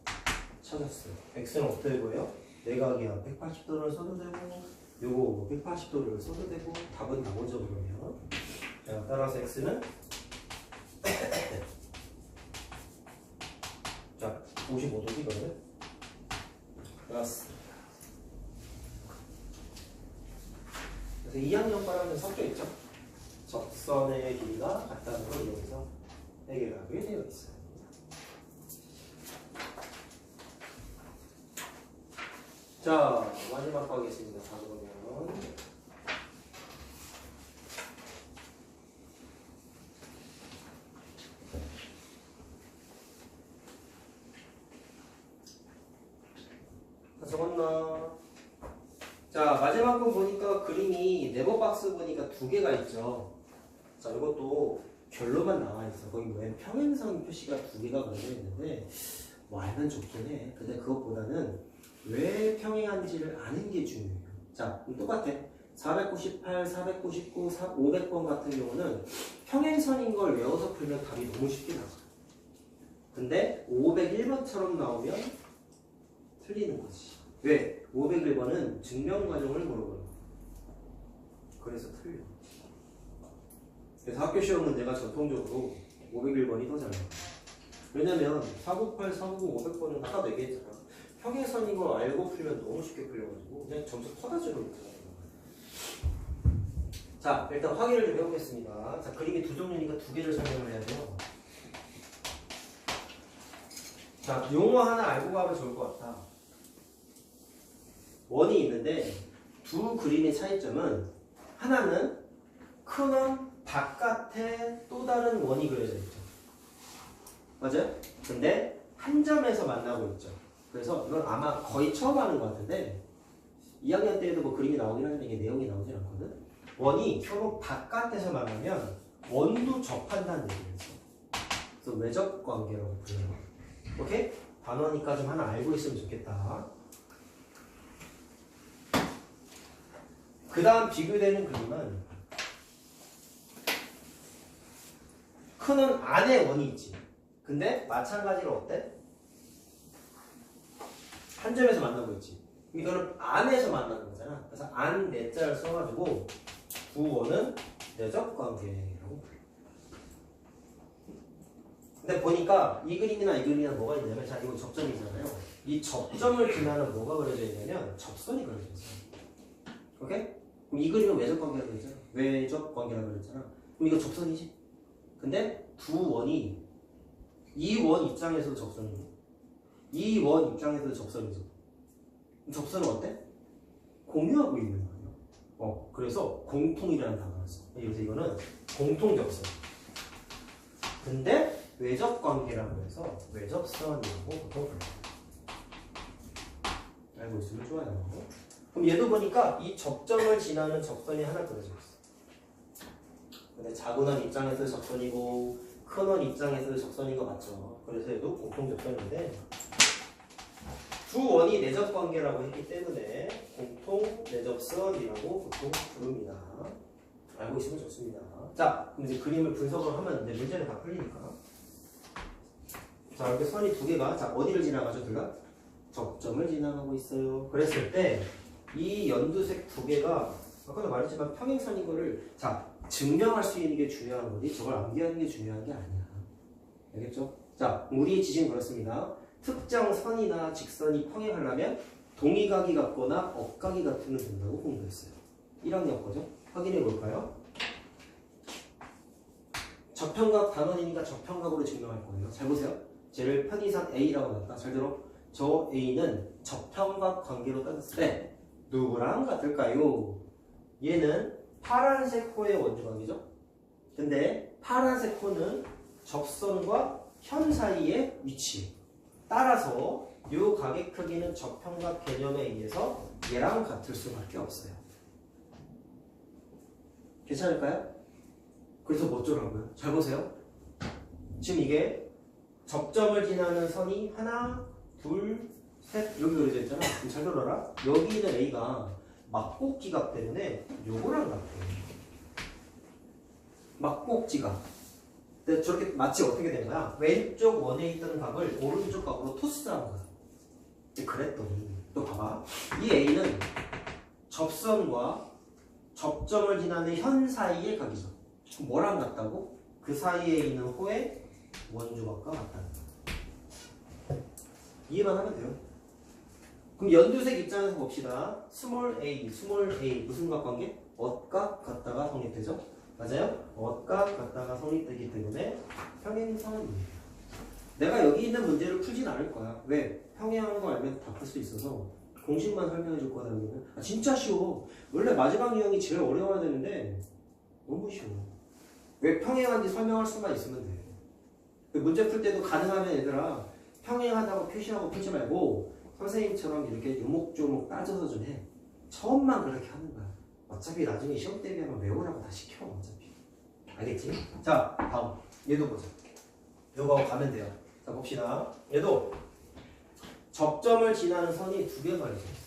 찾았어요. x는 어떻게 보여요? 내각이야. 180도를 써도 되고 요거 180도를 써도 되고 답은 나오죠 그러면. 자, 따라서 x는 자 55도지 그러면. 플러스. 그래서 2학년 거랑은 섞여 있죠. 접선의 길이가 같다는 걸 이용해서 해결하게 되어 있어요. 자, 마지막 거 하겠습니다. 자, 그러면 적었나? 자, 마지막 거 보니까 그림이 네버박스 보니까 두 개가 있죠. 자, 이것도 결로만 나와 있어. 거기 왜 평행선 표시가 두 개가 걸려 있는데 뭐 알면 좋긴 해. 근데 그것보다는 왜 평행한지를 아는 게 중요해요. 자, 똑같아. 498, 499, 500번 같은 경우는 평행선인 걸 외워서 풀면 답이 너무 쉽게 나와. 근데 501번처럼 나오면 틀리는 거지. 왜? 501번은 증명 과정을 물어보는 거야. 그래서 틀려. 그래서 학교 시험 문제가 전통적으로 501번이 더 잘 나와. 왜냐면 498, 499, 500번은 아까 얘기했잖아. 평행선인 걸 알고 풀면 너무 쉽게 풀려가지고 그냥 점수 커다 주는 거야. 자, 일단 확인을 좀 해보겠습니다. 자, 그림이 두 종류니까 두 개를 설명을 해야 돼요. 자, 용어 하나 알고 가면 좋을 것 같아. 원이 있는데 두 그림의 차이점은 하나는 큰 원 바깥에 또 다른 원이 그려져 있죠. 맞아요? 근데 한 점에서 만나고 있죠. 그래서 이건 아마 거의 처음 하는 것 같은데 2학년 때에도 뭐 그림이 나오긴 하는데 이게 내용이 나오진 않거든. 원이 서로 바깥에서 만나면 원도 접한다는 얘기였어. 그래서 외접 관계라고 불러요. 오케이? 단어니까 좀 하나 알고 있으면 좋겠다. 그 다음 비교되는 그림은 큰원 안에 원이 있지. 근데 마찬가지로 어때? 한 점에서 만나고 있지. 이거는 안에서 만나는 거잖아. 그래서 안 내자를 써가지고 두 원은 내접 관계라고 불러. 근데 보니까 이 그림이나 이 그림이나 뭐가 있냐면, 자, 이거 접점이잖아요. 이 접점을 지나는 뭐가 그려져 있냐면 접선이 그려져 있어요. 오케이? 그럼 이 그림은 외접 관계라고 그랬잖아. 외접 관계라고 그랬잖아. 그럼 이거 접선이지? 근데 두 원이 이 원 입장에서도 접선이고 이 원 입장에서도 접선이죠. 접선은 어때? 공유하고 있는 거예요. 그래서 공통이라는 단어를 써. 그래서 이거는 공통접선. 근데 외접관계라고 해서 외접선이라고 보통 불러요. 알고 있으면 좋아요. 그럼 얘도 보니까 이 접점을 지나는 접선이 하나 그려져 있어. 근데 작은 원 입장에서 접선이고 큰 원 입장에서 접선인 거 맞죠? 그래서 얘도 공통접선인데 두 원이 내접관계라고 했기 때문에 공통 내접선이라고 보통 부릅니다. 알고 있으면 좋습니다. 자, 그럼 이제 그림을 분석을 하면 이제 문제는 다 풀리니까. 자, 이렇게 선이 두 개가 자 어디를 지나가죠? 둘다 접점을 지나가고 있어요. 그랬을 때 이 연두색 두 개가 아까도 말했지만 평행선인 거를 자 증명할 수 있는 게 중요한 거지 저걸 암기하는 게 중요한 게 아니야. 알겠죠? 자, 우리 지식은 그렇습니다. 특정 선이나 직선이 평행하려면 동의각이 같거나 억각이 같으면 된다고 공부했어요. 1학년 거죠? 확인해 볼까요? 저평각 단원이니까 저평각으로 증명할 거예요. 잘 보세요. 쟤를 편의상 A라고 놨다. 잘 들어. 저 A는 저평각 관계로 따졌을 때 누구랑 같을까요? 얘는 파란색 호의 원주각이죠. 근데 파란색 호는 접선과 현 사이에 위치해. 따라서 이 각의 크기는 저평각 개념에 의해서 얘랑 같을 수밖에 없어요. 괜찮을까요? 그래서 뭐 어쩌라고요? 잘 보세요. 지금 이게 접점을 지나는 선이 하나, 둘, 셋 여기 그려져 있잖아. 그럼 잘 들어라. 여기 있는 A가 막곡지각 때문에 요거랑 같아. 막곡지각. 근데 저렇게 마치 어떻게 된 거야? 왼쪽 원에 있던 각을 오른쪽 각으로 토스한 거야. 그랬더니 또 봐봐. 이 A는 접선과 접점을 지나는 현 사이의 각이죠. 뭐랑 같다고? 그 사이에 있는 호의 원주각과 같다는 거야. 이해만 하면 돼요. 그럼 연두색 입장에서 봅시다. 스몰 a 무슨 각관계? 엇각 같다가 성립되죠? 맞아요? 엇각 같다가 성립되기 때문에 평행선입니다. 내가 여기 있는 문제를 풀진 않을 거야. 왜? 평행하는 거 알면 다 풀 수 있어서 공식만 설명해 줄 거다. 여기는. 진짜 쉬워. 원래 마지막 유형이 제일 어려워야 되는데 너무 쉬워. 왜 평행한지 설명할 수만 있으면 돼. 문제 풀 때도 가능하면 얘들아 평행하다고 표시하고 풀지 말고 선생님처럼 이렇게 요목조목 따져서 좀 해. 처음만 그렇게 하는 거야. 어차피 나중에 시험 대비하면 외우라고 다 시켜. 어차피. 알겠지? 자, 다음. 얘도 보자. 요거 가면 돼요. 자, 봅시다. 얘도 접점을 지나는 선이 두 개가 있어요.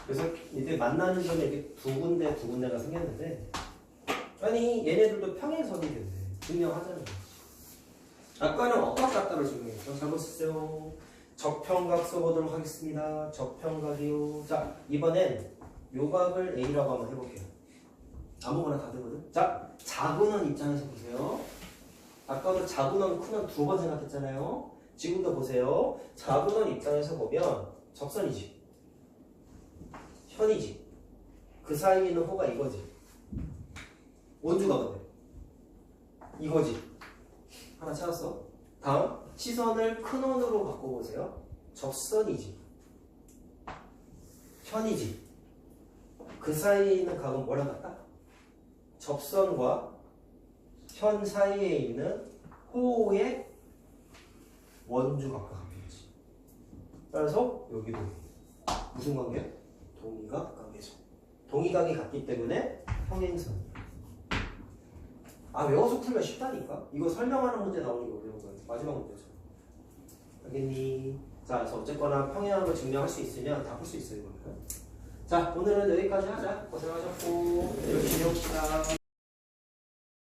그래서 이제 만나는 점에 이렇게 두 군데가 생겼는데 아니 얘네들도 평행선이겠네. 증명하자는 거지. 아까는 억각 같다로 증명했죠. 잘못 썼어요. 저평각 써보도록 하겠습니다. 저평각이요. 자, 이번엔 요각을 A라고 한번 해볼게요. 아무거나 다 되거든. 자, 작은 원 입장에서 보세요. 아까도 작은 원, 큰 원 두 번 생각했잖아요. 지금도 보세요. 작은 원 입장에서 보면 접선이지. 현이지. 그 사이에 있는 호가 이거지. 원주가 근데 이거지. 하나 찾았어. 다음 시선을 큰 원으로 바꿔보세요. 접선이지. 현이지. 그 사이에 있는 각은 뭐랑 같다? 접선과 현 사이에 있는 호의 원주각과 관계지. 따라서 여기도 무슨 관계? 동의각 관계죠. 동의각이 같기 때문에 평행선. 아 외워서 풀면 쉽다니까. 이거 설명하는 문제 나오는 거 외운 거예요. 마지막 문제죠. 알겠니? 자, 그래서 어쨌거나 평행한 거 증명할 수 있으면 다 풀 수 있어요 이거는. 자, 오늘은 여기까지 하자. 고생하셨고 열심히 해봅시다.